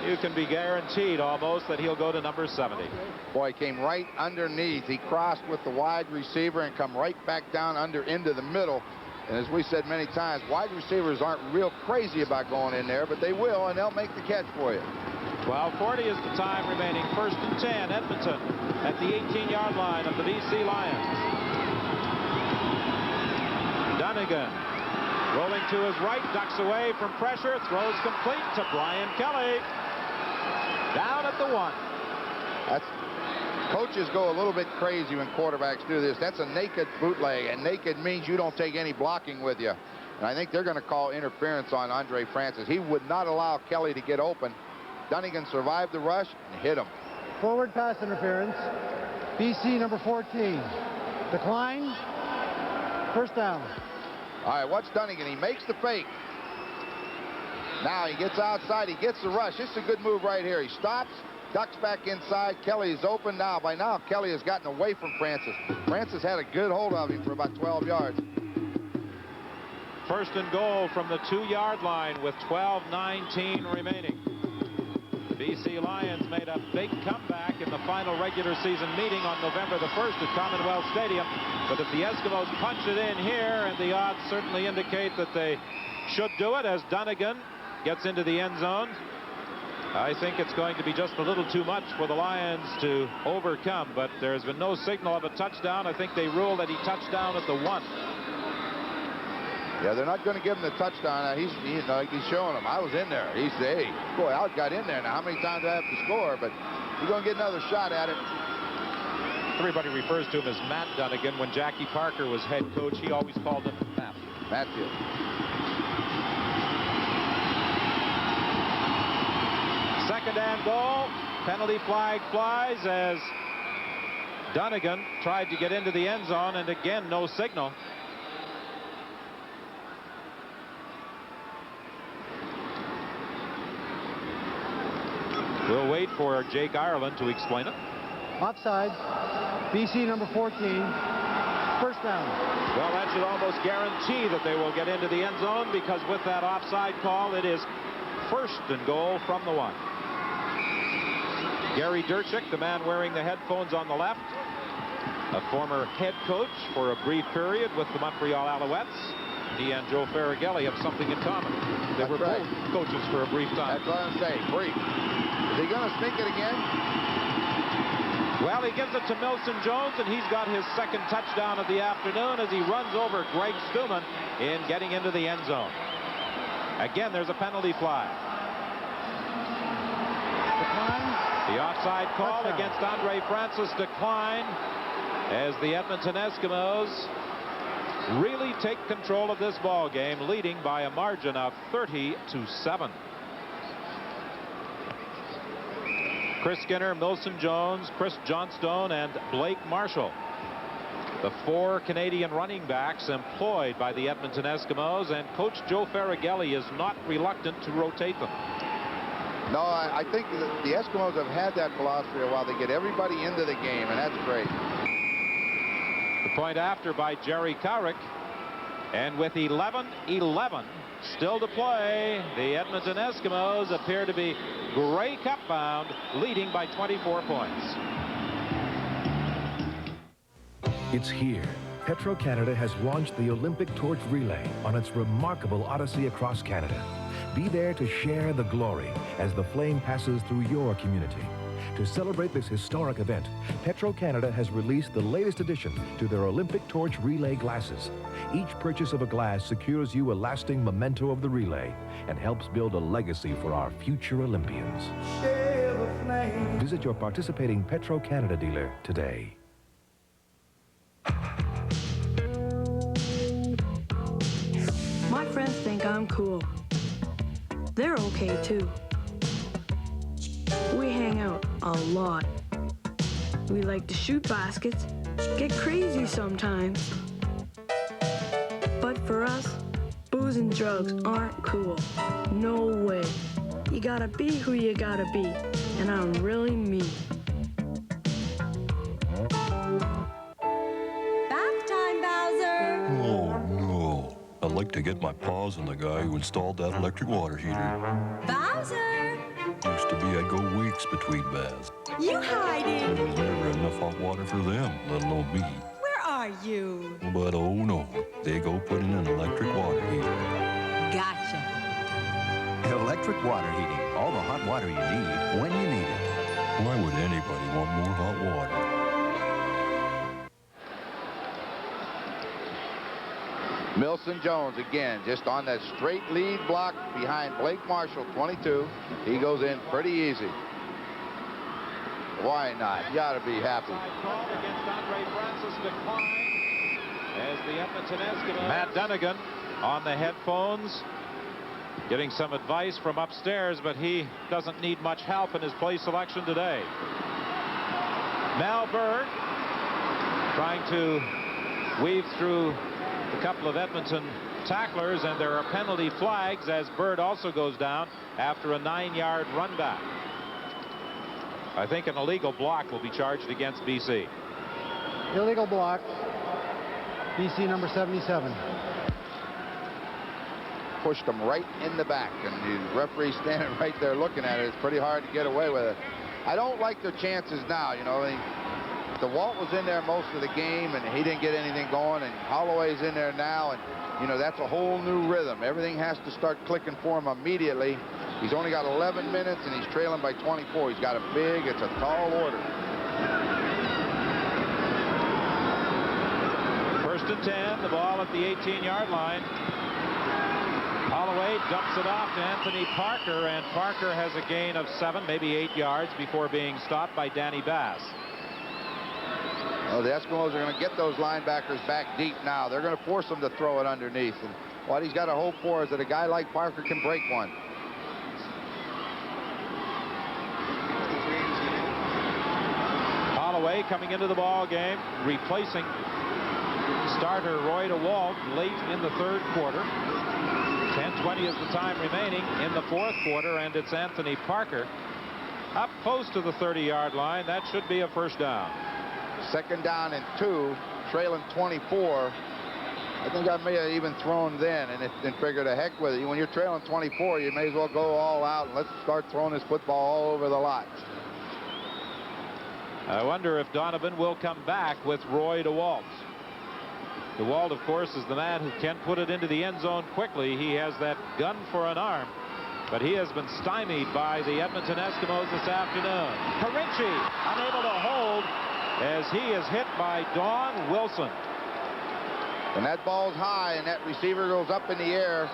You can be guaranteed almost that he'll go to number 70. Boy, he came right underneath. He crossed with the wide receiver and come right back down into the middle. And as we said many times, wide receivers aren't real crazy about going in there, but they will, and they'll make the catch for you. 12:40 is the time remaining. 1st and 10, Edmonton at the 18-yard line of the B.C. Lions. Dunnigan rolling to his right, ducks away from pressure, throws complete to Brian Kelly. Down at the 1. Coaches go a little bit crazy when quarterbacks do this. That's a naked bootleg, and naked means you don't take any blocking with you. And I think they're going to call interference on Andre Francis. He would not allow Kelly to get open. Dunnigan survived the rush and hit him. Forward pass interference. BC number 14. Decline. First down. All right, watch Dunnigan. He makes the fake. Now he gets outside. He gets the rush. This is a good move right here. He stops, ducks back inside. Kelly is open now. By now, Kelly has gotten away from Francis. Francis had a good hold of him for about 12 yards. 1st and goal from the 2-yard line with 12:19 remaining. The BC Lions made a big comeback in the final regular season meeting on November the 1st at Commonwealth Stadium. But if the Eskimos punch it in here, and the odds certainly indicate that they should do it as Dunnigan gets into the end zone, I think it's going to be just a little too much for the Lions to overcome. But there's been no signal of a touchdown. I think they ruled that he touched down at the 1. Yeah, they're not going to give him the touchdown. He's showing them. I was in there. He said, hey, boy, I got in there. Now, how many times do I have to score? But you're going to get another shot at it. Everybody refers to him as Matt Dunnigan. When Jackie Parker was head coach, he always called him Matthew. Second and goal. Penalty flag flies as Dunnigan tried to get into the end zone, and again, no signal. We'll wait for Jake Ireland to explain it. Offside. BC number 14. First down. Well, that should almost guarantee that they will get into the end zone, because with that offside call, it is 1st and goal from the 1. Gary Durchik, the man wearing the headphones on the left, a former head coach for a brief period with the Montreal Alouettes. He and Joe Farragelli have something in common. They were both coaches for a brief time. That's what I'm saying, brief. Is he going to sneak it again? Well, he gives it to Milson Jones, and he's got his 2nd touchdown of the afternoon as he runs over Greg Stuman in getting into the end zone. Again, there's a penalty flag. The offside call against Andre Francis declined as the Edmonton Eskimos really take control of this ball game, leading by a margin of 30-7. Chris Skinner, Milson Jones, Chris Johnstone, and Blake Marshall, the 4 Canadian running backs employed by the Edmonton Eskimos, and Coach Joe Farragelli is not reluctant to rotate them. No, I think the Eskimos have had that philosophy a while. They get everybody into the game, and that's great. The point after by Jerry Cowrick, and with 11-11 still to play, the Edmonton Eskimos appear to be Grey Cup bound, leading by 24 points. It's here. Petro-Canada has launched the Olympic Torch Relay on its remarkable odyssey across Canada. Be there to share the glory as the flame passes through your community. To celebrate this historic event, Petro-Canada has released the latest addition to their Olympic Torch Relay glasses. Each purchase of a glass secures you a lasting memento of the relay and helps build a legacy for our future Olympians. Visit your participating Petro-Canada dealer today. My friends think I'm cool. They're okay too. We hang out a lot. We like to shoot baskets, get crazy sometimes. But for us, booze and drugs aren't cool. No way. You gotta be who you gotta be, and I'm really me. Bath time, Bowser! Oh, no. I'd like to get my paws on the guy who installed that electric water heater. Bowser! Used to to be I'd go weeks between baths. You hiding? There's never enough hot water for them, let alone me. Where are you? But oh no, they go put in an electric water heater. Gotcha. Electric water heating. All the hot water you need when you need it. Why would anybody want more hot water? Milson Jones again, just on that straight lead block behind Blake Marshall, 22. He goes in pretty easy. Why not? You got to be happy. Call against Andre Francis declined as the Edmonton Eskimos. Matt Dunnigan on the headphones, getting some advice from upstairs, but he doesn't need much help in his play selection today. Mal Bird trying to weave through a couple of Edmonton tacklers, and there are penalty flags as Bird also goes down after a 9-yard run back. I think an illegal block will be charged against BC. Illegal block. BC number 77. Pushed him right in the back, and the referee standing right there looking at it. It's pretty hard to get away with it. I don't like their chances now. You know, DeWalt was in there most of the game, and he didn't get anything going, and Holloway's in there now, and you know, that's a whole new rhythm. Everything has to start clicking for him immediately. He's only got 11 minutes, and he's trailing by 24. He's got it's a tall order. First and 10, the ball at the 18-yard line. Holloway dumps it off to Anthony Parker, and Parker has a gain of 7, maybe 8 yards before being stopped by Danny Bass. Oh, the Eskimos are going to get those linebackers back deep now. They're going to force them to throw it underneath. And what he's got to hope for is that a guy like Parker can break one. Holloway coming into the ball game, replacing starter Roy DeWalt late in the third quarter. 10:20 is the time remaining in the fourth quarter, and it's Anthony Parker up close to the 30-yard line. That should be a first down. Second down and 2, trailing 24. I think I may have even thrown then and figured the heck with it. When you're trailing 24, you may as well go all out and let's start throwing this football all over the lot. I wonder if Donovan will come back with Roy DeWalt. DeWalt, of course, is the man who can put it into the end zone quickly. He has that gun for an arm, but he has been stymied by the Edmonton Eskimos this afternoon. Carinci unable to hold as he is hit by Don Wilson. And that ball's high, and that receiver goes up in the air.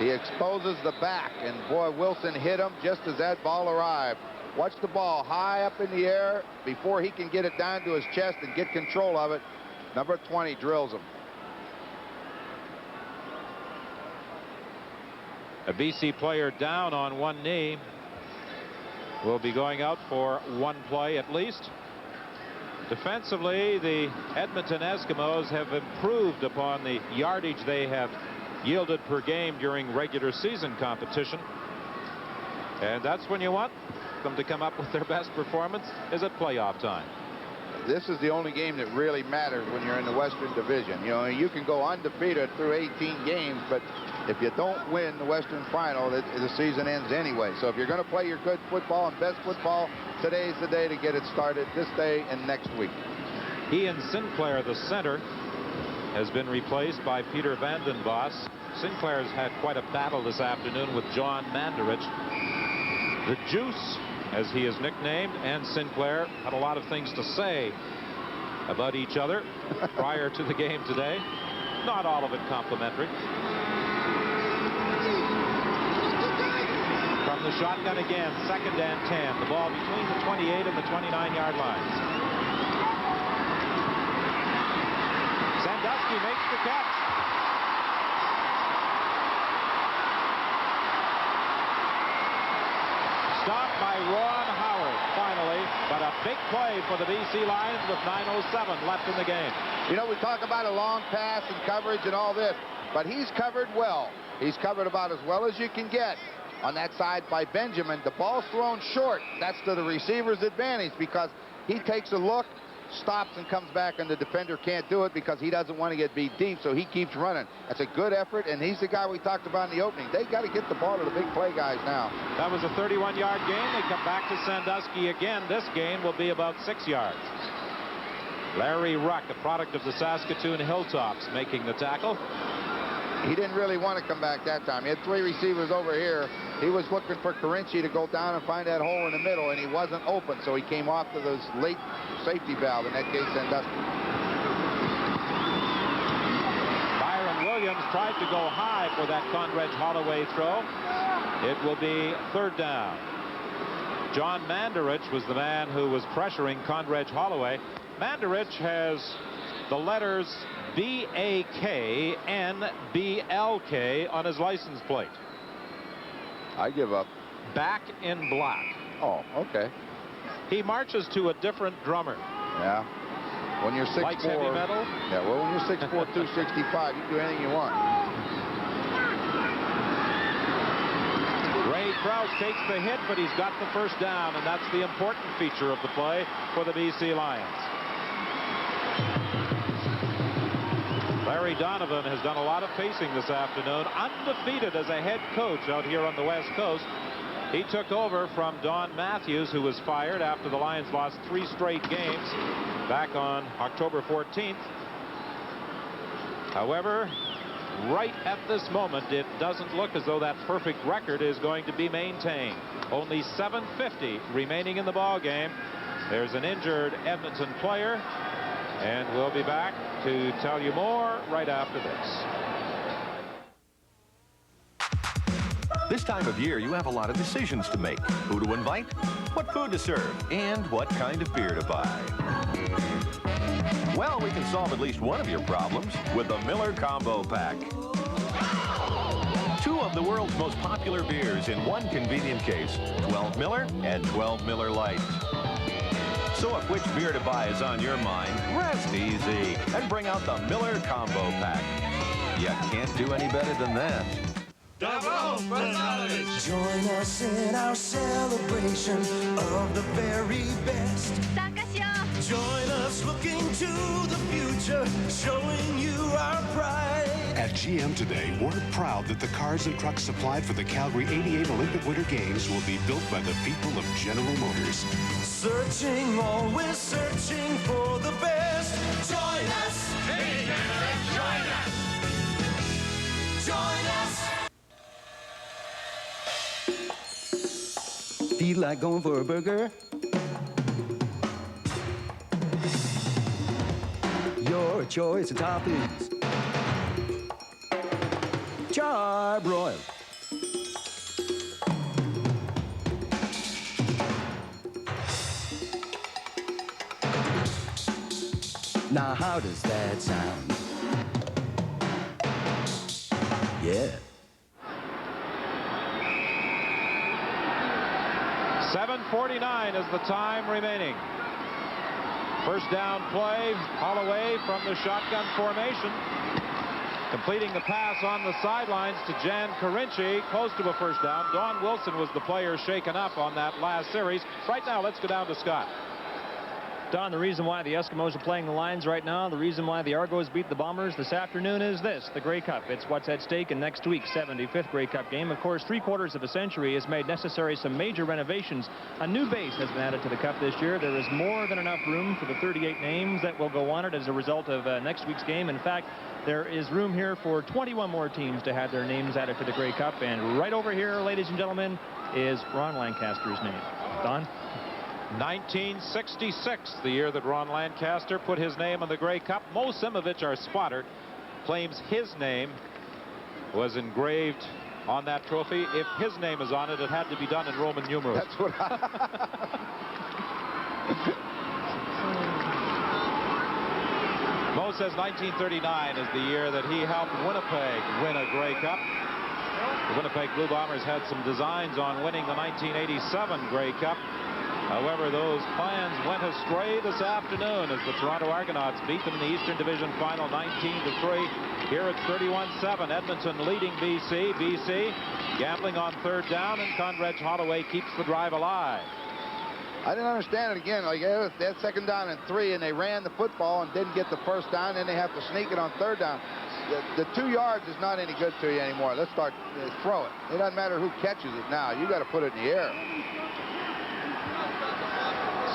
He exposes the back, and boy, Wilson hit him just as that ball arrived. Watch the ball high up in the air before he can get it down to his chest and get control of it. Number 20 drills him. A BC player down on one knee will be going out for one play at least. Defensively, the Edmonton Eskimos have improved upon the yardage they have yielded per game during regular season competition. And that's when you want them to come up with their best performance, is at playoff time. This is the only game that really matters when you're in the Western Division. You know, you can go undefeated through 18 games, but if you don't win the Western Final, the season ends anyway. So if you're going to play your good football and best football, today's the day to get it started, this day and next week. Ian Sinclair, the center, has been replaced by Peter Vandenbos. Sinclair's had quite a battle this afternoon with John Mandarich. The Juice, as he is nicknamed, and Sinclair had a lot of things to say about each other prior to the game today. Not all of it complimentary. From the shotgun again, second and 10. The ball between the 28 and the 29-yard lines. Sandusky makes the catch. Stopped by Ron Howard, finally, but a big play for the BC Lions with 9:07 left in the game. You know, we talk about a long pass and coverage and all this, but he's covered well. He's covered about as well as you can get on that side by Benjamin. The ball's thrown short. That's to the receiver's advantage because he takes a look stops and comes back, and the defender can't do it because he doesn't want to get beat deep, so he keeps running. That's a good effort, and he's the guy we talked about in the opening. They got to get the ball to the big play guys now. That was a 31-yard gain. They come back to Sandusky again. This gain will be about 6 yards. Larry Ruck, a product of the Saskatoon Hilltops, making the tackle. He didn't really want to come back that time. He had 3 receivers over here. He was looking for Carinci to go down and find that hole in the middle, and he wasn't open, so he came off to this late safety valve, in that case, Sandusky. Byron Williams tried to go high for that Condredge Holloway throw. It will be 3rd down. John Mandarich was the man who was pressuring Condredge Holloway. Mandarich has the letters B-A-K-N-B-L-K on his license plate. I give up. Back in black. Oh, okay. He marches to a different drummer. Yeah. When you're 6'4", likes heavy metal. Yeah, well, when you're 6'4", 265, you can do anything you want. Ray Krause takes the hit, but he's got the 1st down, and that's the important feature of the play for the BC Lions. Larry Donovan has done a lot of pacing this afternoon, undefeated as a head coach out here on the West Coast. He took over from Don Matthews, who was fired after the Lions lost 3 straight games back on October 14th. However, right at this moment, it doesn't look as though that perfect record is going to be maintained. Only 7:50 remaining in the ball game. There's an injured Edmonton player, and we'll be back to tell you more right after this. This time of year, you have a lot of decisions to make. Who to invite, what food to serve, and what kind of beer to buy. Well, we can solve at least one of your problems with the Miller Combo Pack. 2 of the world's most popular beers in one convenient case, 12 Miller and 12 Miller Lite. So if which beer to buy is on your mind, rest easy and bring out the Miller Combo Pack. You can't do any better than that. Join us in our celebration of the very best. Join us looking to the future, showing you our pride. At GM today, we're proud that the cars and trucks supplied for the Calgary '88 Olympic Winter Games will be built by the people of General Motors. Searching, always searching for the best. Join us. Join us. Join us. Feel like going for a burger? Your choice of toppings. Charbroil. Now how does that sound? Yeah. 7:49 is the time remaining. 1st down play, Holloway from the shotgun formation. Completing the pass on the sidelines to Jan Carinci, close to a 1st down. Don Wilson was the player shaken up on that last series. Right now, let's go down to Scott. Don, the reason why the Eskimos are playing the Lions right now, the reason why the Argos beat the Bombers this afternoon is this, the Grey Cup. It's what's at stake in next week's 75th Grey Cup game. Of course, 3/4 of a century has made necessary some major renovations. A new base has been added to the Cup this year. There is more than enough room for the 38 names that will go on it as a result of next week's game. In fact, there is room here for 21 more teams to have their names added to the Grey Cup. And right over here, ladies and gentlemen, is Ron Lancaster's name. Don? 1966, the year that Ron Lancaster put his name on the Grey Cup. Mo Simovic, our spotter, claims his name was engraved on that trophy. If his name is on it, it had to be done in Roman numerals. That's what Mo says 1939 is the year that he helped Winnipeg win a Grey Cup. The Winnipeg Blue Bombers had some designs on winning the 1987 Grey Cup. However, those plans went astray this afternoon as the Toronto Argonauts beat them in the Eastern Division Final 19-3. Here it's 31-7. Edmonton leading BC. BC gambling on 3rd down, and Condredge Holloway keeps the drive alive. I didn't understand it again. Like, they had 2nd down and 3, and they ran the football and didn't get the 1st down, and they have to sneak it on 3rd down. The 2 yards is not any good to you anymore. Let's start, throw it. It doesn't matter who catches it now. You got to put it in the air.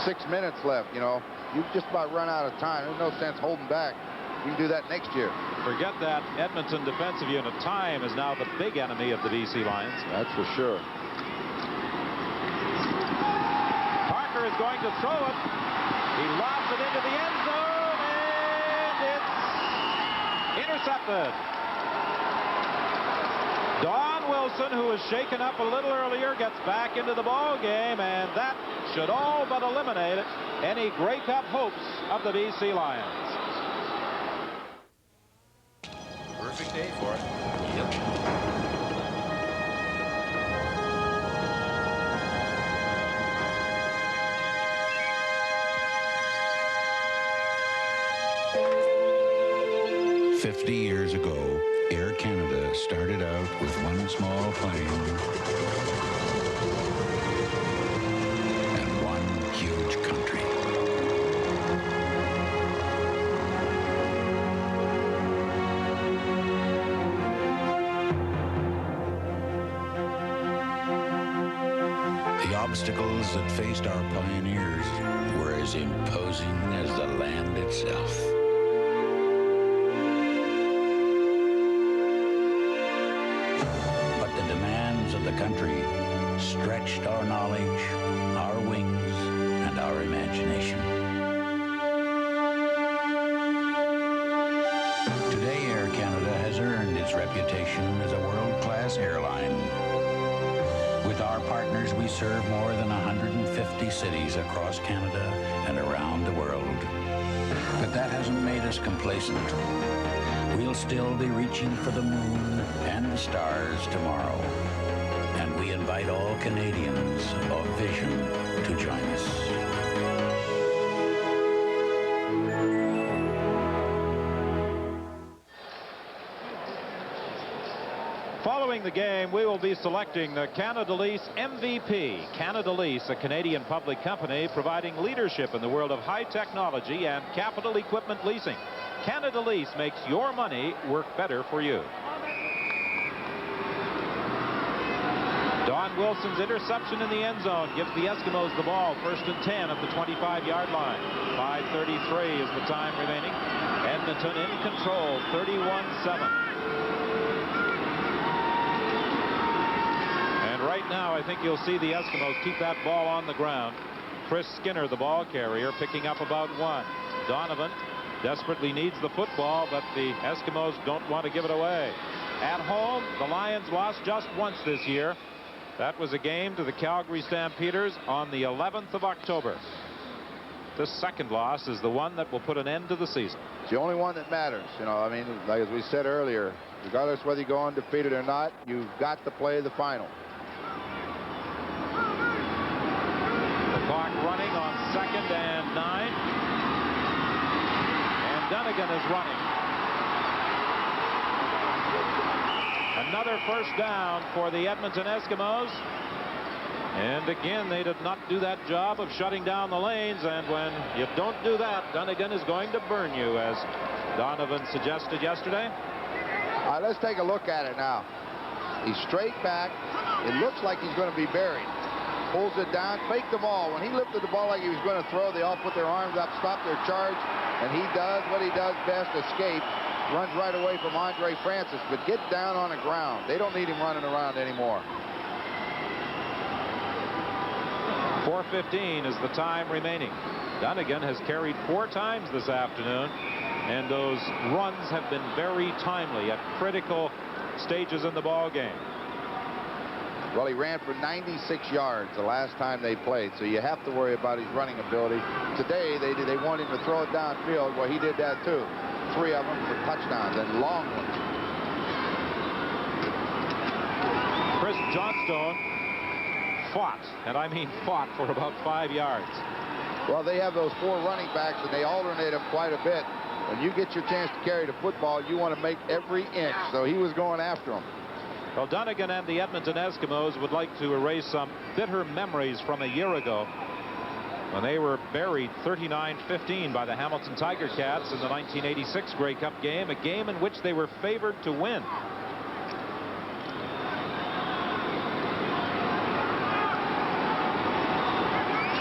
6 minutes left, you know. You've just about run out of time. There's no sense holding back. You can do that next year. Forget that Edmonton defensive unit. Time is now the big enemy of the BC Lions. That's for sure. Parker is going to throw it. He lobs it into the end zone, and it's intercepted. Don Wilson, who was shaken up a little earlier, gets back into the ball game, and that should all but eliminate any Grey Cup hopes of the BC Lions. Perfect day for it. Yep. "50 years ago, Air Canada started out with one small plane and one huge country. The obstacles that faced our pioneers were as imposing as the land itself. But the demands of the country stretched our knowledge, our wings, and our imagination. Today, Air Canada has earned its reputation as a world-class airline. With our partners, we serve more than 150 cities across Canada and around the world. But that hasn't made us complacent. We'll still be reaching for the moon and the stars tomorrow. And we invite all Canadians of vision to join us. Following the game, we will be selecting the Canada Lease MVP. Canada Lease, a Canadian public company providing leadership in the world of high technology and capital equipment leasing. Canada Lease makes your money work better for you. Don Wilson's interception in the end zone gives the Eskimos the ball, 1st and 10 at the 25-yard line. 5:33 is the time remaining. Edmonton in control, 31-7. Right now, I think you'll see the Eskimos keep that ball on the ground. Chris Skinner, the ball carrier, picking up about 1. Donovan desperately needs the football, but the Eskimos don't want to give it away. At home, the Lions lost just once this year. That was a game to the Calgary Stampeders on the 11th of October. This second loss is the one that will put an end to the season. It's the only one that matters. You know, I mean, like as we said earlier, regardless whether you go undefeated or not, you've got to play the final. Clock running on 2nd and 9. And Dunnigan is running. Another 1st down for the Edmonton Eskimos. And again, they did not do that job of shutting down the lanes. And when you don't do that, Dunnigan is going to burn you, as Donovan suggested yesterday. All right, let's take a look at it now. He's straight back. It looks like he's going to be buried. Pulls it down, faked the ball. When he lifted the ball like he was going to throw, they all put their arms up, stop their charge, and he does what he does best, escape. Runs right away from Andre Francis, but get down on the ground. They don't need him running around anymore. 4:15 is the time remaining. Dunnigan has carried 4 times this afternoon, and those runs have been very timely at critical stages in the ball game. Well, he ran for 96 yards the last time they played, so you have to worry about his running ability. Today, they want him to throw it downfield. Well, he did that too. 3 of them for touchdowns and long ones. Chris Johnstone fought, and I mean fought, for about 5 yards. Well, they have those 4 running backs, and they alternate them quite a bit. When you get your chance to carry the football, you want to make every inch, so he was going after him. Well, Dunnigan and the Edmonton Eskimos would like to erase some bitter memories from a year ago. when they were buried 39-15 by the Hamilton Tiger Cats in the 1986 Grey Cup game, a game in which they were favored to win.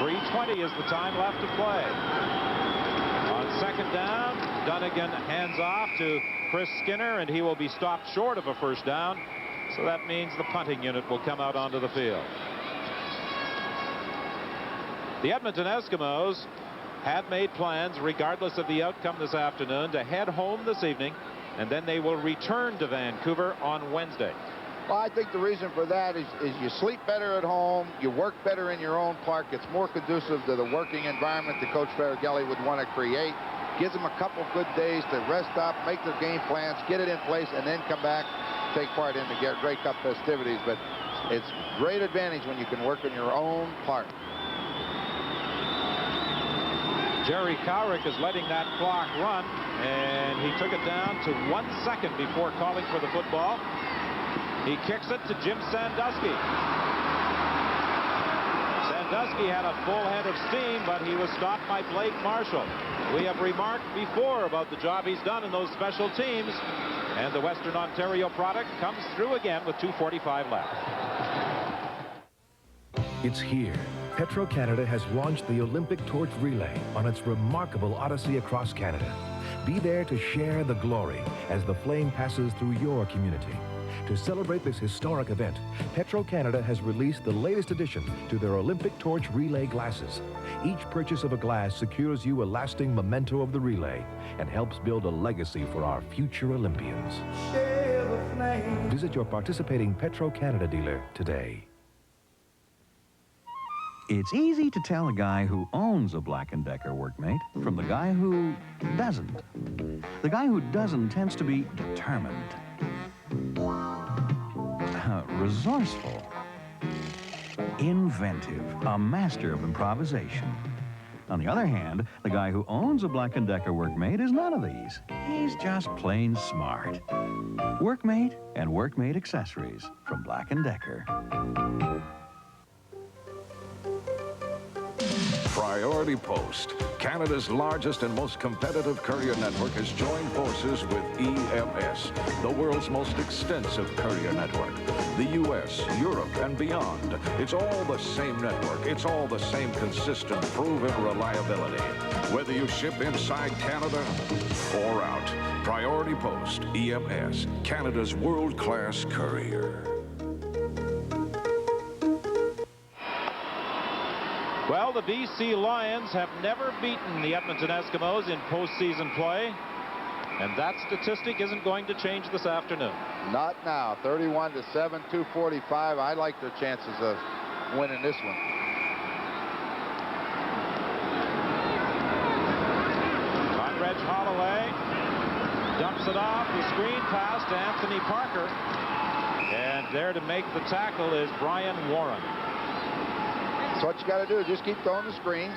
.320 is the time left to play. On second down, Dunnigan hands off to Chris Skinner, and he will be stopped short of a first down. So that means the punting unit will come out onto the field. The Edmonton Eskimos have made plans, regardless of the outcome this afternoon, to head home this evening, and then they will return to Vancouver on Wednesday. Well, I think the reason for that is you sleep better at home, you work better in your own park. It's more conducive to the working environment that Coach Faragelli would want to create. Gives them a couple good days to rest up, make their game plans, get it in place, and then come back, take part in the Grey Cup festivities. But it's great advantage when you can work in your own park. Jerry Cowrick is letting that clock run, and he took it down to 1 second before calling for the football. He kicks it to Jim Sandusky. Sandusky had a full head of steam, but he was stopped by Blake Marshall. We have remarked before about the job he's done in those special teams, and the Western Ontario product comes through again with 2:45 left. It's here. Petro-Canada has launched the Olympic Torch Relay on its remarkable odyssey across Canada. Be there to share the glory as the flame passes through your community. To celebrate this historic event, Petro-Canada has released the latest addition to their Olympic Torch Relay glasses. Each purchase of a glass secures you a lasting memento of the relay and helps build a legacy for our future Olympians. Visit your participating Petro-Canada dealer today. It's easy to tell a guy who owns a Black & Decker workmate from the guy who doesn't. The guy who doesn't tends to be determined, resourceful, inventive, a master of improvisation. On the other hand, the guy who owns a Black & Decker workmate is none of these. He's just plain smart. Workmate and workmate accessories from Black & Decker. Priority Post, Canada's largest and most competitive courier network, has joined forces with EMS, the world's most extensive courier network. The U.S., Europe, and beyond. It's all the same network. It's all the same consistent, proven reliability. Whether you ship inside Canada or out, Priority Post, EMS, Canada's world-class courier. Well, the B.C. Lions have never beaten the Edmonton Eskimos in postseason play, and that statistic isn't going to change this afternoon. Not now. 31-7, 2:45. I like their chances of winning this one. Conrad Holloway dumps it off. The screen pass to Anthony Parker, and there to make the tackle is Brian Warren. So what you got to do is just keep throwing the screens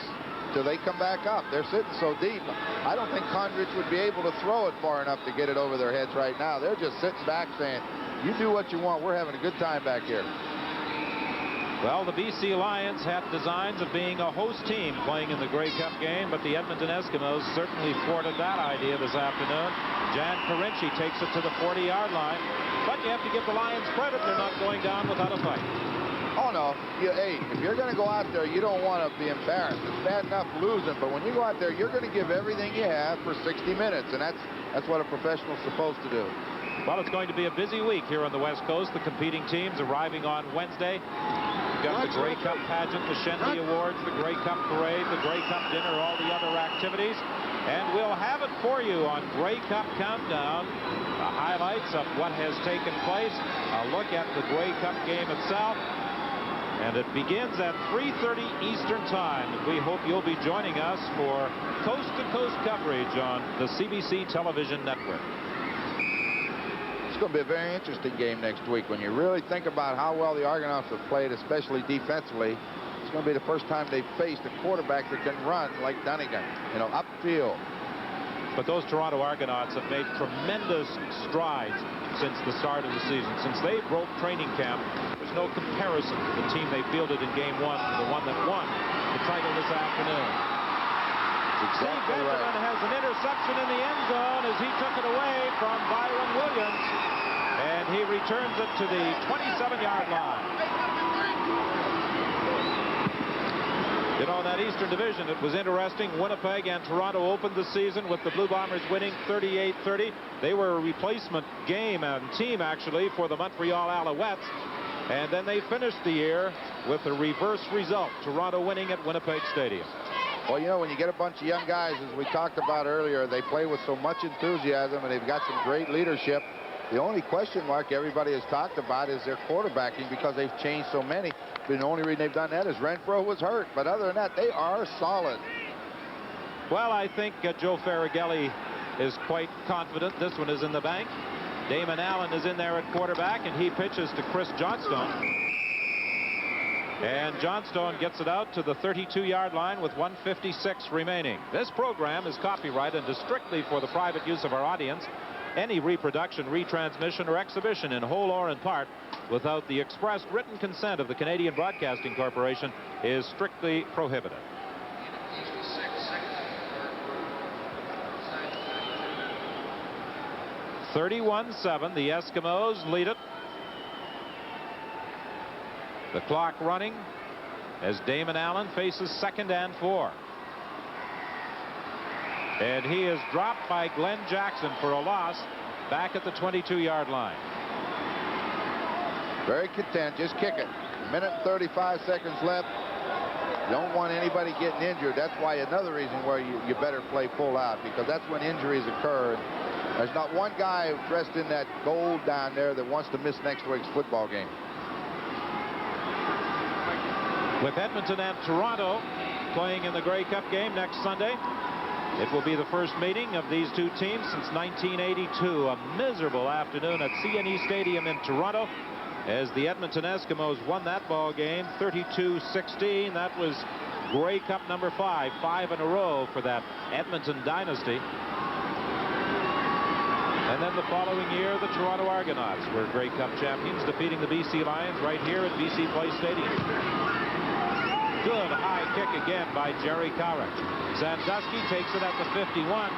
till they come back up. They're sitting so deep. I don't think Condrich would be able to throw it far enough to get it over their heads right now. They're just sitting back saying, you do what you want. We're having a good time back here. Well, the B.C. Lions had designs of being a host team playing in the Grey Cup game, but the Edmonton Eskimos certainly thwarted that idea this afternoon. Jan Karinci takes it to the 40-yard line, but you have to give the Lions credit. They're not going down without a fight. Oh, no. Hey, if you're going to go out there, you don't want to be embarrassed. It's bad enough losing, but when you go out there, you're going to give everything you have for 60 minutes, and that's what a professional's supposed to do. Well, it's going to be a busy week here on the West Coast. The competing teams arriving on Wednesday. We've got the Grey Cup pageant, the Shendy Awards, the Grey Cup parade, the Grey Cup dinner, all the other activities. And we'll have it for you on Grey Cup Countdown. The highlights of what has taken place. A look at the Grey Cup game itself. And it begins at 3:30 Eastern Time. And we hope you'll be joining us for coast-to-coast coverage on the CBC television network. It's going to be a very interesting game next week. When you really think about how well the Argonauts have played, especially defensively, it's going to be the first time they've faced a quarterback that can run like Dunnigan, upfield. But those Toronto Argonauts have made tremendous strides since the start of the season. Since they broke training camp, there's no comparison to the team they fielded in Game 1 to the one that won the title this afternoon. Exactly Steve Benjamin has an interception in the end zone as he took it away from Byron Williams, and he returns it to the 27-yard line. You know, in that Eastern Division, it was interesting. Winnipeg and Toronto opened the season with the Blue Bombers winning 38-30. They were a replacement game and team, actually, for the Montreal Alouettes. And then they finished the year with a reverse result, Toronto winning at Winnipeg Stadium. Well, you know, when you get a bunch of young guys, as we talked about earlier, they play with so much enthusiasm, and they've got some great leadership. The only question mark everybody has talked about is their quarterbacking, because they've changed so many. The only reason they've done that is Renfro was hurt. But other than that, they are solid. Well, I think Joe Farragelli is quite confident. This one is in the bank. Damon Allen is in there at quarterback, and he pitches to Chris Johnstone. And Johnstone gets it out to the 32-yard line with 1:56 remaining. This program is copyrighted and is strictly for the private use of our audience. Any reproduction, retransmission, or exhibition in whole or in part without the expressed written consent of the Canadian Broadcasting Corporation is strictly prohibited. (31-7). The Eskimos lead it. The clock running as Damon Allen faces 2nd and 4. And he is dropped by Glenn Jackson for a loss back at the 22-yard line. Very content. Just kick it. 1:35 left. Don't want anybody getting injured. That's why another reason where you better play full out, because that's when injuries occur. There's not one guy dressed in that gold down there that wants to miss next week's football game. With Edmonton and Toronto playing in the Grey Cup game next Sunday, it will be the first meeting of these two teams since 1982. A miserable afternoon at CNE Stadium in Toronto as the Edmonton Eskimos won that ball game 32-16. That was Grey Cup number 5 in a row for that Edmonton dynasty. And then the following year, the Toronto Argonauts were Grey Cup champions, defeating the BC Lions right here at BC Place Stadium. Good high kick again by Jerry Cowrick. Sandusky takes it at the 51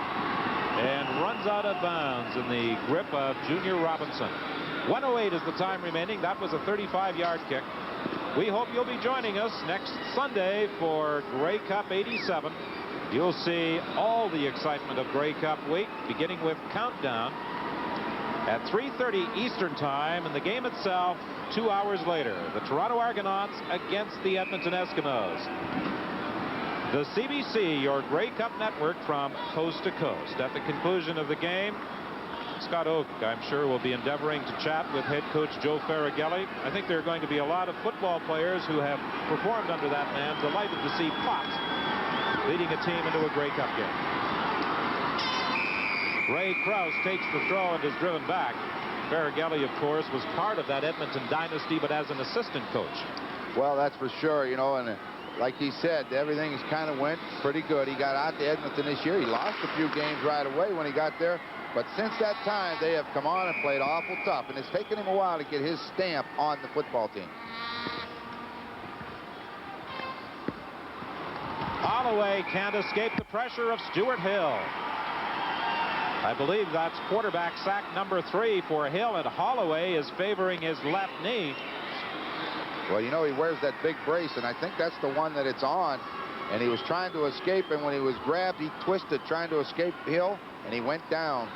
and runs out of bounds in the grip of Junior Robinson. 1:08 is the time remaining. That was a 35-yard kick. We hope you'll be joining us next Sunday for Grey Cup 87. You'll see all the excitement of Grey Cup week, beginning with countdown at 3:30 Eastern Time, and the game itself 2 hours later. The Toronto Argonauts against the Edmonton Eskimos. The CBC, your Grey Cup network from coast to coast. At the conclusion of the game, Scott Oak, I'm sure, will be endeavoring to chat with head coach Joe Farragelli. I think there are going to be a lot of football players who have performed under that man, delighted to see Potts leading a team into a Grey Cup game. Ray Krause takes the throw and is driven back. Farragelli, of course, was part of that Edmonton dynasty, but as an assistant coach. Well, that's for sure, you know, and like he said, everything's kind of went pretty good. He got out to Edmonton this year. He lost a few games right away when he got there, but since that time, they have come on and played awful tough, and it's taken him a while to get his stamp on the football team. Holloway can't escape the pressure of Stuart Hill. I believe that's quarterback sack number 3 for Hill, and Holloway is favoring his left knee. Well, you know, he wears that big brace, and I think that's the one that it's on. And he was trying to escape, and when he was grabbed, he twisted trying to escape Hill, and he went down.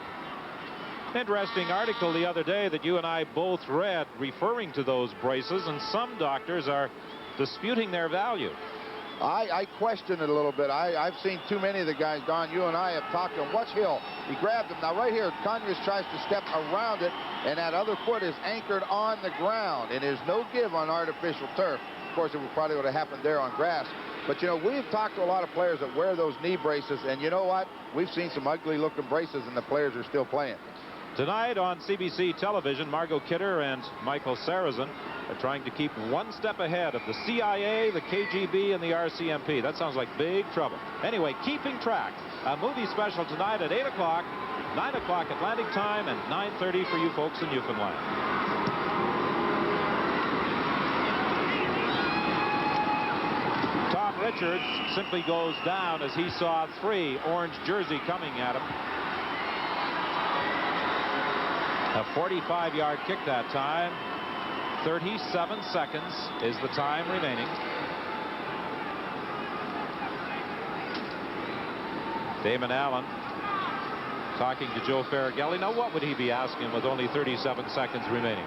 Interesting article the other day that you and I both read referring to those braces, and some doctors are disputing their value. I question it a little bit. I've seen too many of the guys, Don. You and I have talked to him. Watch Hill. He grabbed him. Now, right here, Conyers tries to step around it, and that other foot is anchored on the ground, and there's no give on artificial turf. Of course, it probably would have happened there on grass. But, you know, we've talked to a lot of players that wear those knee braces, and you know what? We've seen some ugly-looking braces, and the players are still playing. Tonight on CBC television, Margot Kidder and Michael Sarrazin are trying to keep one step ahead of the CIA, the KGB, and the RCMP. That sounds like big trouble. Anyway, keeping track. A movie special tonight at 8 o'clock, 9 o'clock Atlantic time, and 9:30 for you folks in Newfoundland. Tom Richards simply goes down as he saw 3 orange jersey coming at him. A 45-yard kick that time. 37 seconds is the time remaining. Damon Allen talking to Joe Farragelli. Now, what would he be asking with only 37 seconds remaining?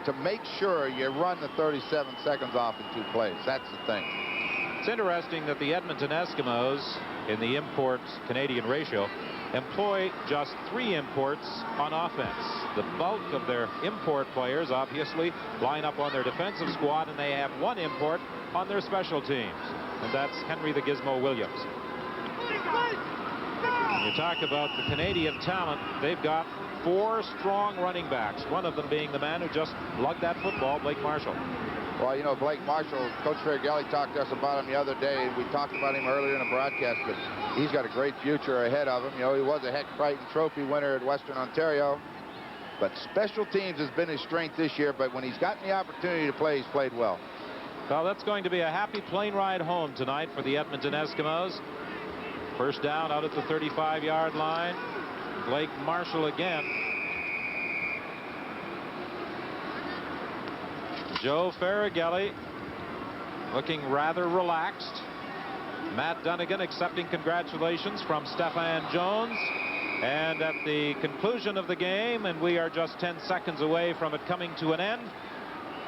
To make sure you run the 37 seconds off in 2 plays. That's the thing. It's interesting that the Edmonton Eskimos, in the import-Canadian ratio, employ just 3 imports on offense. The bulk of their import players, obviously, line up on their defensive squad, and they have 1 import on their special teams, and that's Henry the Gizmo Williams. When you talk about the Canadian talent, they've got 4 strong running backs, one of them being the man who just lugged that football, Blake Marshall. Well, you know, Blake Marshall, Coach Farragelli talked to us about him the other day, and we talked about him earlier in the broadcast, but he's got a great future ahead of him. You know, he was a Heck Crichton Trophy winner at Western Ontario, but special teams has been his strength this year, but when he's gotten the opportunity to play, he's played well. Well, that's going to be a happy plane ride home tonight for the Edmonton Eskimos. First down out at the 35-yard line. Blake Marshall again. Joe Farragelli looking rather relaxed. Matt Dunnigan accepting congratulations from Stephan Jones. And at the conclusion of the game, and we are just 10 seconds away from it coming to an end,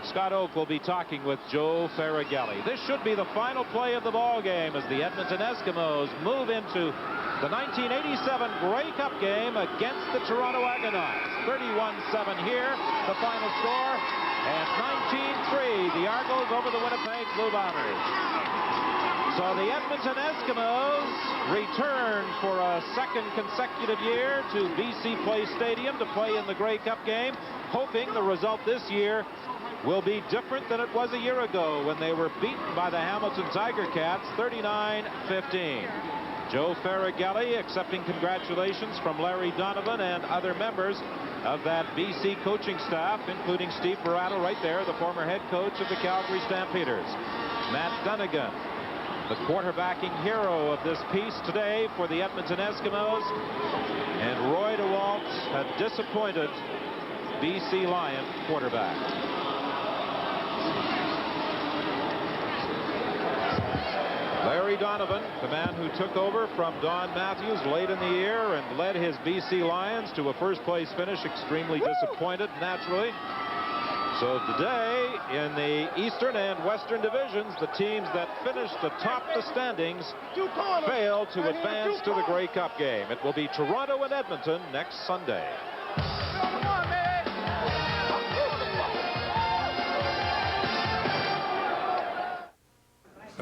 Scott Oak will be talking with Joe Farragelli. This should be the final play of the ball game as the Edmonton Eskimos move into the 1987 Grey Cup game against the Toronto Argonauts. 31-7 here, the final score, and 19-3, the Argos over the Winnipeg Blue Bombers. So the Edmonton Eskimos return for a 2nd consecutive year to BC Place Stadium to play in the Grey Cup game, hoping the result this year will be different than it was a year ago when they were beaten by the Hamilton Tiger Cats 39-15. Joe Farragelli accepting congratulations from Larry Donovan and other members of that BC coaching staff, including Steve Baratta right there, the former head coach of the Calgary Stampeders. Matt Dunnigan, the quarterbacking hero of this piece today for the Edmonton Eskimos. And Roy DeWalt, a disappointed BC Lion quarterback. Larry Donovan, the man who took over from Don Matthews late in the year and led his BC Lions to a first-place finish, extremely disappointed, naturally. So today, in the Eastern and Western divisions, the teams that finished atop the standings failed to advance to the Grey Cup game. It will be Toronto and Edmonton next Sunday.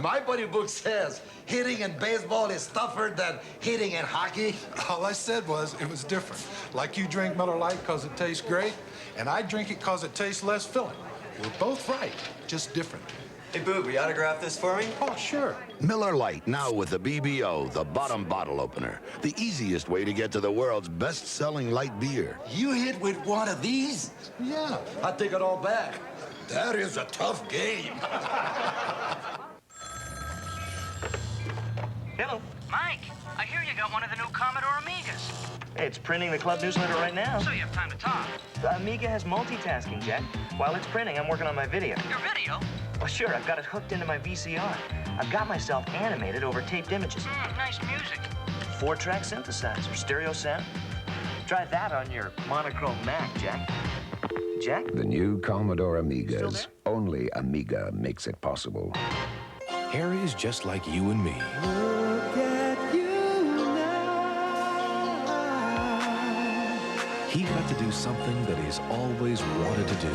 My buddy book says hitting in baseball is tougher than hitting in hockey. All I said was it was different. Like you drink Miller Lite because it tastes great, and I drink it because it tastes less filling. We're both right, just different. Hey, Boob, will you autograph this for me? Oh, sure. Miller Lite, now with the BBO, the bottom bottle opener. The easiest way to get to the world's best-selling light beer. You hit with one of these? Yeah. I take it all back. That is a tough game. Hello. Mike, I hear you got one of the new Commodore Amigas. Hey, it's printing the club newsletter right now. So you have time to talk. The Amiga has multitasking, Jack. While it's printing, I'm working on my video. Your video? Well, sure, I've got it hooked into my VCR. I've got myself animated over taped images. Nice music. 4-track synthesizer, stereo sound. Try that on your monochrome Mac, Jack. Jack? The new Commodore Amigas. Only Amiga makes it possible. Harry's just like you and me. Look at you now. He got to do something that he's always wanted to do.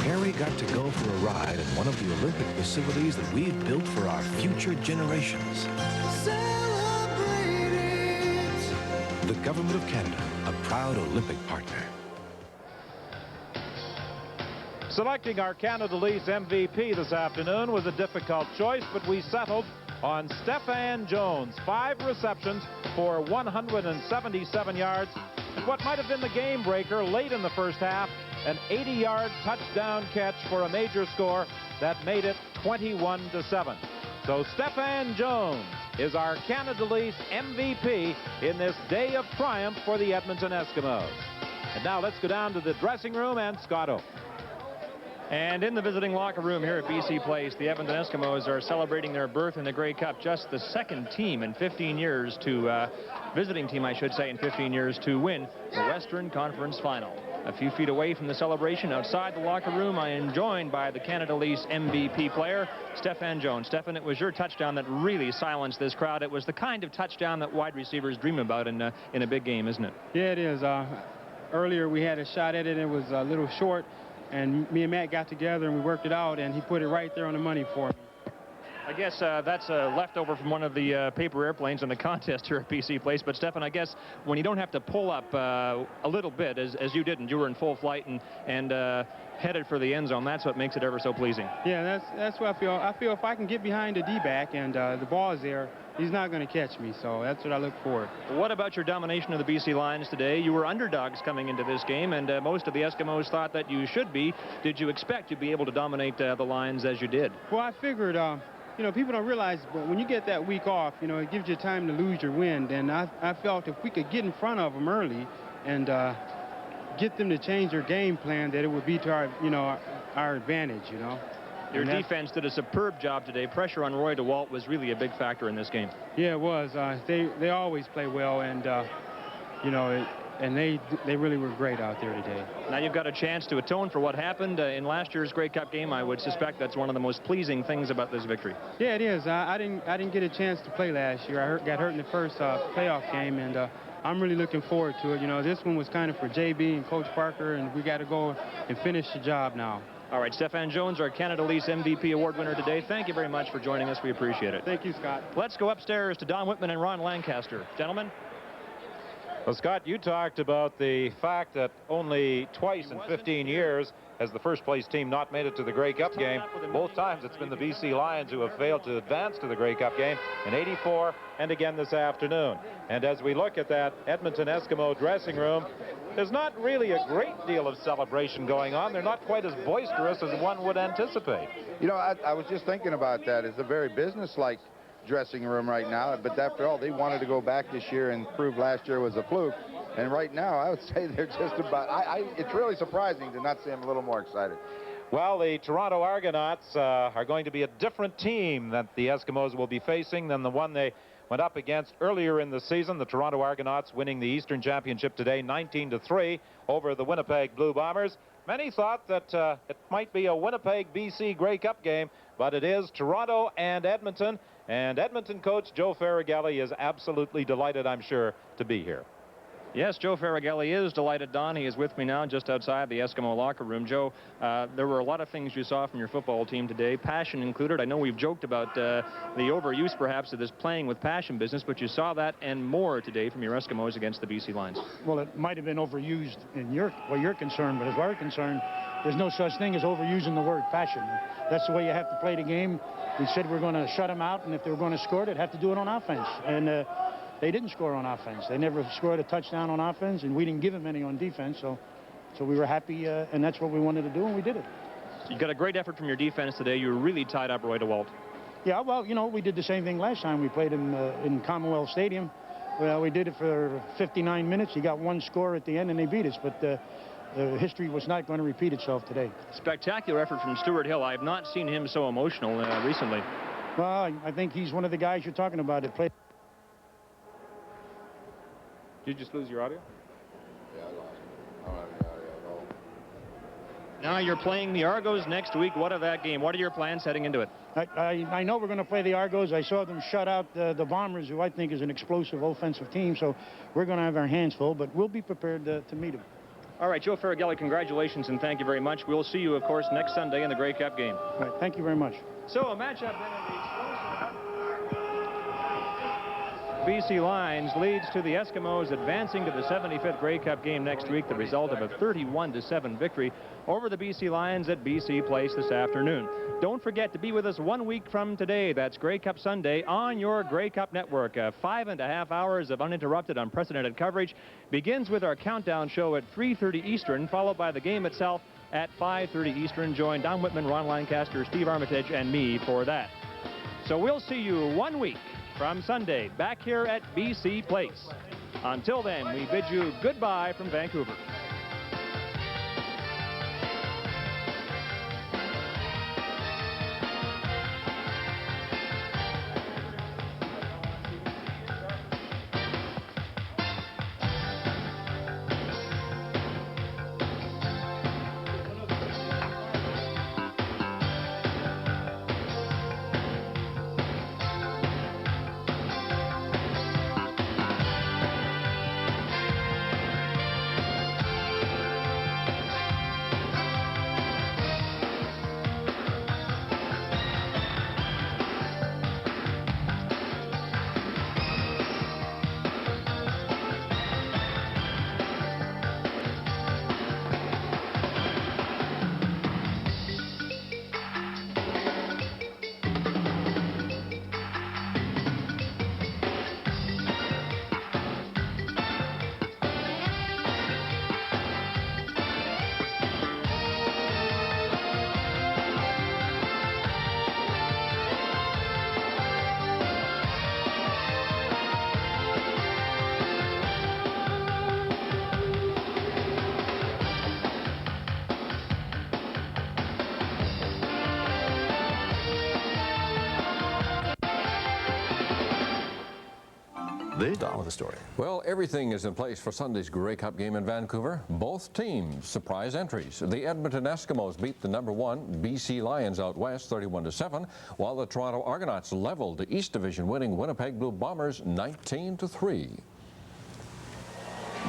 Harry got to go for a ride in one of the Olympic facilities that we've built for our future generations. Celebrate it. The Government of Canada, a proud Olympic partner. Selecting our Canada Leafs MVP this afternoon was a difficult choice, but we settled on Stephan Jones. 5 receptions for 177 yards. And what might have been the game breaker late in the first half, an 80-yard touchdown catch for a major score that made it 21-7. So Stephan Jones is our Canada East MVP in this day of triumph for the Edmonton Eskimos. And now let's go down to the dressing room and Scotto. And in the visiting locker room here at BC Place, the Edmonton Eskimos are celebrating their berth in the Grey Cup. Just the second team in 15 years to, visiting team I should say, in 15 years to win the Western Conference Final. A few feet away from the celebration outside the locker room, I am joined by the Canada East MVP player, Stephan Jones. Stephan, it was your touchdown that really silenced this crowd. It was the kind of touchdown that wide receivers dream about in a big game, isn't it? Yeah, it is. Earlier we had a shot at it. It was a little short. And me and Matt got together and we worked it out, and he put it right there on the money for me. I guess that's a leftover from one of the paper airplanes in the contest here at BC Place. But, Stephan, I guess when you don't have to pull up a little bit, as you didn't, you were in full flight and headed for the end zone, that's what makes it ever so pleasing. Yeah, that's what I feel. I feel if I can get behind the D-back and the ball is there, he's not going to catch me, so that's what I look for. What about your domination of the BC Lions today? You were underdogs coming into this game, and most of the Eskimos thought that you should be. Did you expect to be able to dominate the Lions as you did? Well, I figured, you know, people don't realize, but when you get that week off, you know, it gives you time to lose your wind, and I felt if we could get in front of them early and get them to change their game plan, that it would be to our, you know, our advantage, you know. Your defense did a superb job today. Pressure on Roy DeWalt was really a big factor in this game. Yeah, it was. They always play well, and you know, and they really were great out there today. Now you've got a chance to atone for what happened in last year's Grey Cup game. I would suspect that's one of the most pleasing things about this victory. Yeah, it is. I didn't get a chance to play last year. I got hurt in the first playoff game, and I'm really looking forward to it. You know, this one was kind of for JB and Coach Parker, and we got to go and finish the job now. All right, Stephan Jones, our Canada East MVP award winner today. Thank you very much for joining us. We appreciate it. Thank you, Scott. Let's go upstairs to Don Whitman and Ron Lancaster. Gentlemen. Well, Scott, you talked about the fact that only twice in 15 years has the first-place team not made it to the Grey Cup game. Both times it's been the BC Lions who have failed to advance to the Grey Cup game in '84 and again this afternoon. And as we look at that Edmonton Eskimo dressing room, there's not really a great deal of celebration going on. They're not quite as boisterous as one would anticipate. You know, I was just thinking about that. It's a very business-like dressing room right now, but after all, they wanted to go back this year and prove last year was a fluke. And right now, I would say they're just about, it's really surprising to not see them a little more excited. Well, the Toronto Argonauts are going to be a different team that the Eskimos will be facing than the one they went up against earlier in the season. The Toronto Argonauts winning the Eastern Championship today 19-3 over the Winnipeg Blue Bombers. Many thought that it might be a Winnipeg BC Grey Cup game, but it is Toronto and Edmonton. And Edmonton coach Joe Faragalli is absolutely delighted, I'm sure, to be here. Yes, Joe Faragalli is delighted, Don. He is with me now just outside the Eskimo locker room. Joe, there were a lot of things you saw from your football team today, passion included. I know we've joked about the overuse, perhaps, of this playing with passion business, but you saw that and more today from your Eskimos against the BC Lions. Well, it might have been overused in where you're concerned, but as we're concerned, there's no such thing as overusing the word passion. That's the way you have to play the game. We said we're going to shut them out, and if they were going to score, they'd have to do it on offense. And they didn't score on offense. They never scored a touchdown on offense, and we didn't give them any on defense. So we were happy, and that's what we wanted to do, and we did it. You got a great effort from your defense today. You were really tied up Roy DeWalt. Yeah, well, you know, we did the same thing last time. We played him in Commonwealth Stadium. Well, we did it for 59 minutes. He got one score at the end, and they beat us. But history was not going to repeat itself today. Spectacular effort from Stuart Hill. I have not seen him so emotional recently. Well, I think he's one of the guys you're talking about that played. Did you just lose your audio? Yeah, I lost it. I don't have any audio at all. Now you're playing the Argos next week. What of that game? What are your plans heading into it? I know we're going to play the Argos. I saw them shut out the Bombers, who I think is an explosive offensive team. So we're going to have our hands full, but we'll be prepared to meet them. All right, Joe Faragalli, congratulations and thank you very much. We'll see you, of course, next Sunday in the Grey Cup game. All right, thank you very much. So a matchup then in the explosive. BC Lions leads to the Eskimos advancing to the 75th Grey Cup game next week, the result of a 31-7 victory over the BC Lions at BC Place this afternoon. Don't forget to be with us 1 week from today. That's Grey Cup Sunday on your Grey Cup network. 5.5 hours of uninterrupted, unprecedented coverage begins with our countdown show at 3:30 Eastern, followed by the game itself at 5:30 Eastern. Join Don Whitman, Ron Lancaster, Steve Armitage, and me for that. So we'll see you 1 week from Sunday back here at BC Place. Until then, we bid you goodbye from Vancouver. Don with the story. Well, everything is in place for Sunday's Grey Cup game in Vancouver. Both teams surprise entries. The Edmonton Eskimos beat the #1 BC Lions out west 31-7, while the Toronto Argonauts leveled the East Division winning Winnipeg Blue Bombers 19-3.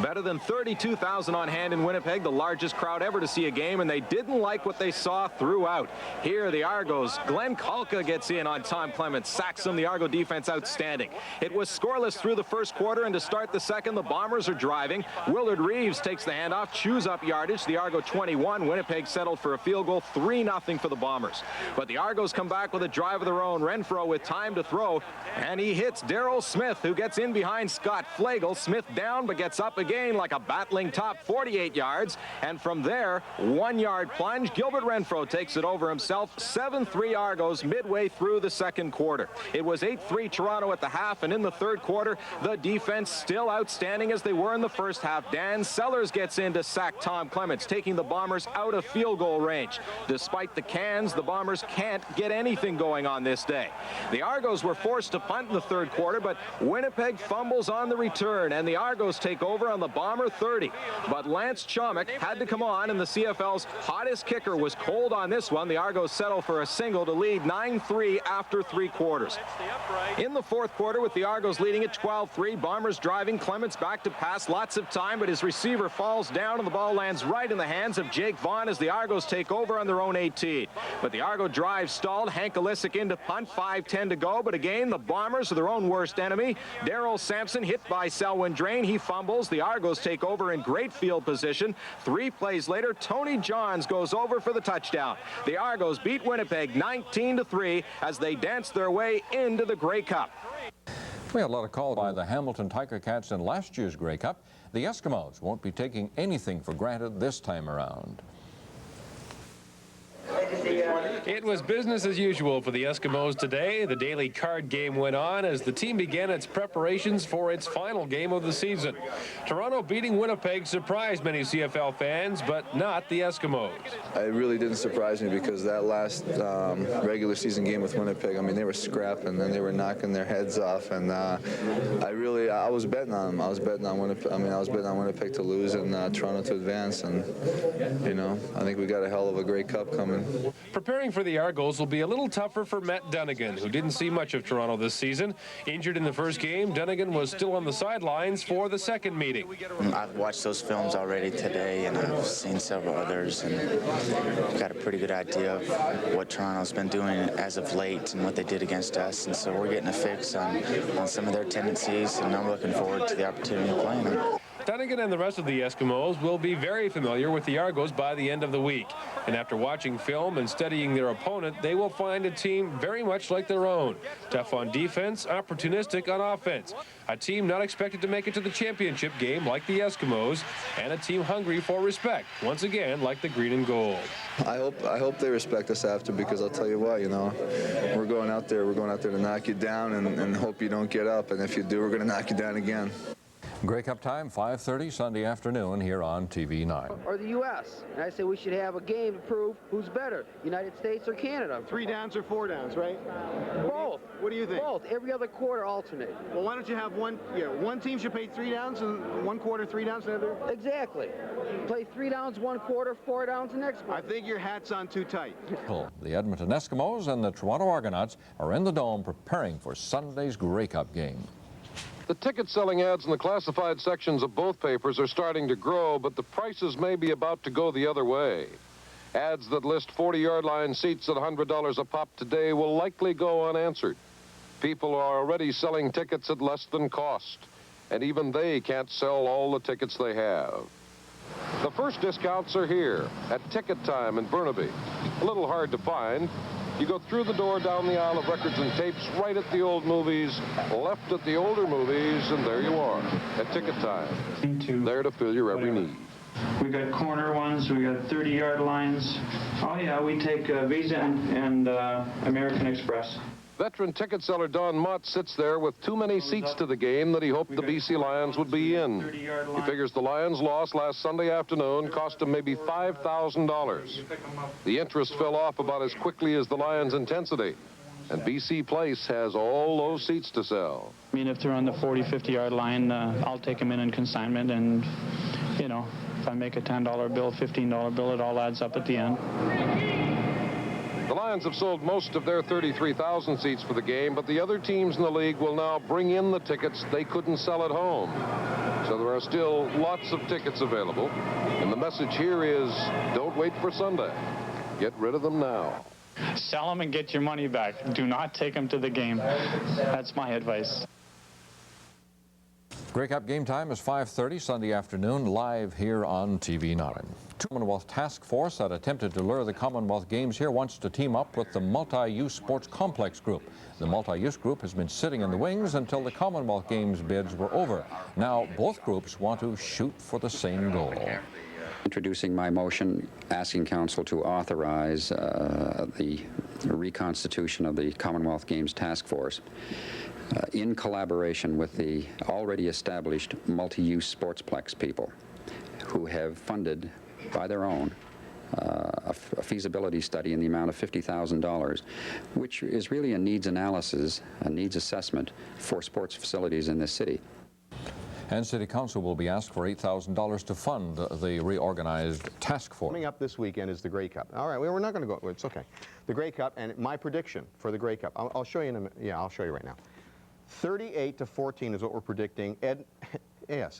Better than 32,000 on hand in Winnipeg, the largest crowd ever to see a game, and they didn't like what they saw throughout. Here, the Argos, Glenn Kalka gets in on Tom Clements, sacks him. The Argo defense outstanding. It was scoreless through the first quarter, and to start the second, the Bombers are driving. Willard Reeves takes the handoff, chews up yardage. The Argo 21, Winnipeg settled for a field goal, 3-0 for the Bombers. But the Argos come back with a drive of their own. Renfro with time to throw, and he hits Darryl Smith, who gets in behind Scott Flagel. Smith down, but gets up again like a battling top, 48 yards, and from there, 1-yard plunge. Gilbert Renfro takes it over himself. 7-3 Argos midway through the second quarter. It was 8-3 Toronto at the half, and in the third quarter, the defense still outstanding as they were in the first half. Dan Sellers gets in to sack Tom Clements, taking the Bombers out of field goal range. Despite the cans, the Bombers can't get anything going on this day. The Argos were forced to punt in the third quarter, but Winnipeg fumbles on the return, and the Argos take over on the Bomber 30. But Lance Chomick had to come on, and the CFL's hottest kicker was cold on this one. The Argos settle for a single to lead 9-3 after 3 quarters. In the fourth quarter, with the Argos leading at 12-3, Bombers driving, Clements back to pass, lots of time, but his receiver falls down, and the ball lands right in the hands of Jake Vaughn as the Argos take over on their own 18. But the Argo drive stalled. Hank Olisic into punt, 5:10 to go, but again, the Bombers are their own worst enemy. Darryl Sampson hit by Selwyn Drain. He fumbles. The Argos take over in great field position. 3 plays later, Tony Johns goes over for the touchdown. The Argos beat Winnipeg 19-3 as they dance their way into the Grey Cup. We had a lot of calls by the Hamilton Tiger Cats in last year's Grey Cup. The Eskimos won't be taking anything for granted this time around. It was business as usual for the Eskimos today. The daily card game went on as the team began its preparations for its final game of the season. Toronto beating Winnipeg surprised many CFL fans, but not the Eskimos. It really didn't surprise me because that last regular season game with Winnipeg, I mean, they were scrapping and they were knocking their heads off, and I was betting on them. I was betting on Winnipeg. I mean, I was betting on Winnipeg to lose and Toronto to advance, and you know, I think we got a hell of a Grey Cup coming. Preparing for the Argos will be a little tougher for Matt Dunnigan, who didn't see much of Toronto this season. Injured in the first game, Dunnigan was still on the sidelines for the second meeting. I've watched those films already today, and I've seen several others, and I've got a pretty good idea of what Toronto's been doing as of late and what they did against us, and so we're getting a fix on some of their tendencies, and I'm looking forward to the opportunity of playing them. Dunnigan and the rest of the Eskimos will be very familiar with the Argos by the end of the week. And after watching film and studying their opponent, they will find a team very much like their own. Tough on defense, opportunistic on offense. A team not expected to make it to the championship game like the Eskimos, and a team hungry for respect, once again like the green and gold. I hope they respect us after, because I'll tell you what, you know, we're going out there to knock you down and hope you don't get up. And if you do, we're going to knock you down again. Grey Cup time, 5:30 Sunday afternoon here on TV 9. Or the U.S. And I say we should have a game to prove who's better, United States or Canada. 3 downs or 4 downs, right? Both. What do you think? Both. Every other quarter alternate. Well, why don't you have one team should play 3 downs and one quarter 3 downs and the other? Exactly. Play 3 downs one quarter, 4 downs the next quarter. I think your hat's on too tight. The Edmonton Eskimos and the Toronto Argonauts are in the Dome preparing for Sunday's Grey Cup game. The ticket-selling ads in the classified sections of both papers are starting to grow, but the prices may be about to go the other way. Ads that list 40-yard line seats at $100 a pop today will likely go unanswered. People are already selling tickets at less than cost, and even they can't sell all the tickets they have. The first discounts are here at Ticket Time in Burnaby. A little hard to find. You go through the door, down the aisle of records and tapes, right at the old movies, left at the older movies, and there you are at Ticket Time. There to fill your every need. We got corner ones, we got 30-yard lines. Oh yeah, we take Visa and American Express. Veteran ticket seller Don Mott sits there with too many seats to the game that he hoped the BC Lions would be in. He figures the Lions' loss last Sunday afternoon cost him maybe $5,000. The interest fell off about as quickly as the Lions' intensity, and BC Place has all those seats to sell. I mean, if they're on the 40, 50-yard line, I'll take them in consignment, and, you know, if I make a $10 bill, $15 bill, it all adds up at the end. The Lions have sold most of their 33,000 seats for the game, but the other teams in the league will now bring in the tickets they couldn't sell at home. So there are still lots of tickets available, and the message here is, don't wait for Sunday. Get rid of them now. Sell them and get your money back. Do not take them to the game. That's my advice. Grey Cup game time is 5:30 Sunday afternoon, live here on TV 9. Commonwealth Task Force that attempted to lure the Commonwealth Games here wants to team up with the Multi-Use Sports Complex Group. The Multi-Use Group has been sitting in the wings until the Commonwealth Games bids were over. Now both groups want to shoot for the same goal. Introducing my motion asking Council to authorize the reconstitution of the Commonwealth Games Task Force in collaboration with the already established multi-use sportsplex people who have funded by their own a feasibility study in the amount of $50,000, which is really a needs analysis, a needs assessment for sports facilities in this city. And City Council will be asked for $8,000 to fund the reorganized task force. Coming up this weekend is the Grey Cup. All right, we're not going to go, it's okay. The Grey Cup, and my prediction for the Grey Cup, I'll show you in a minute. Yeah, I'll show you right now. 38-14 is what we're predicting.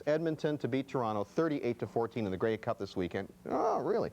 Edmonton to beat Toronto, 38-14 in the Grey Cup this weekend. Oh, really?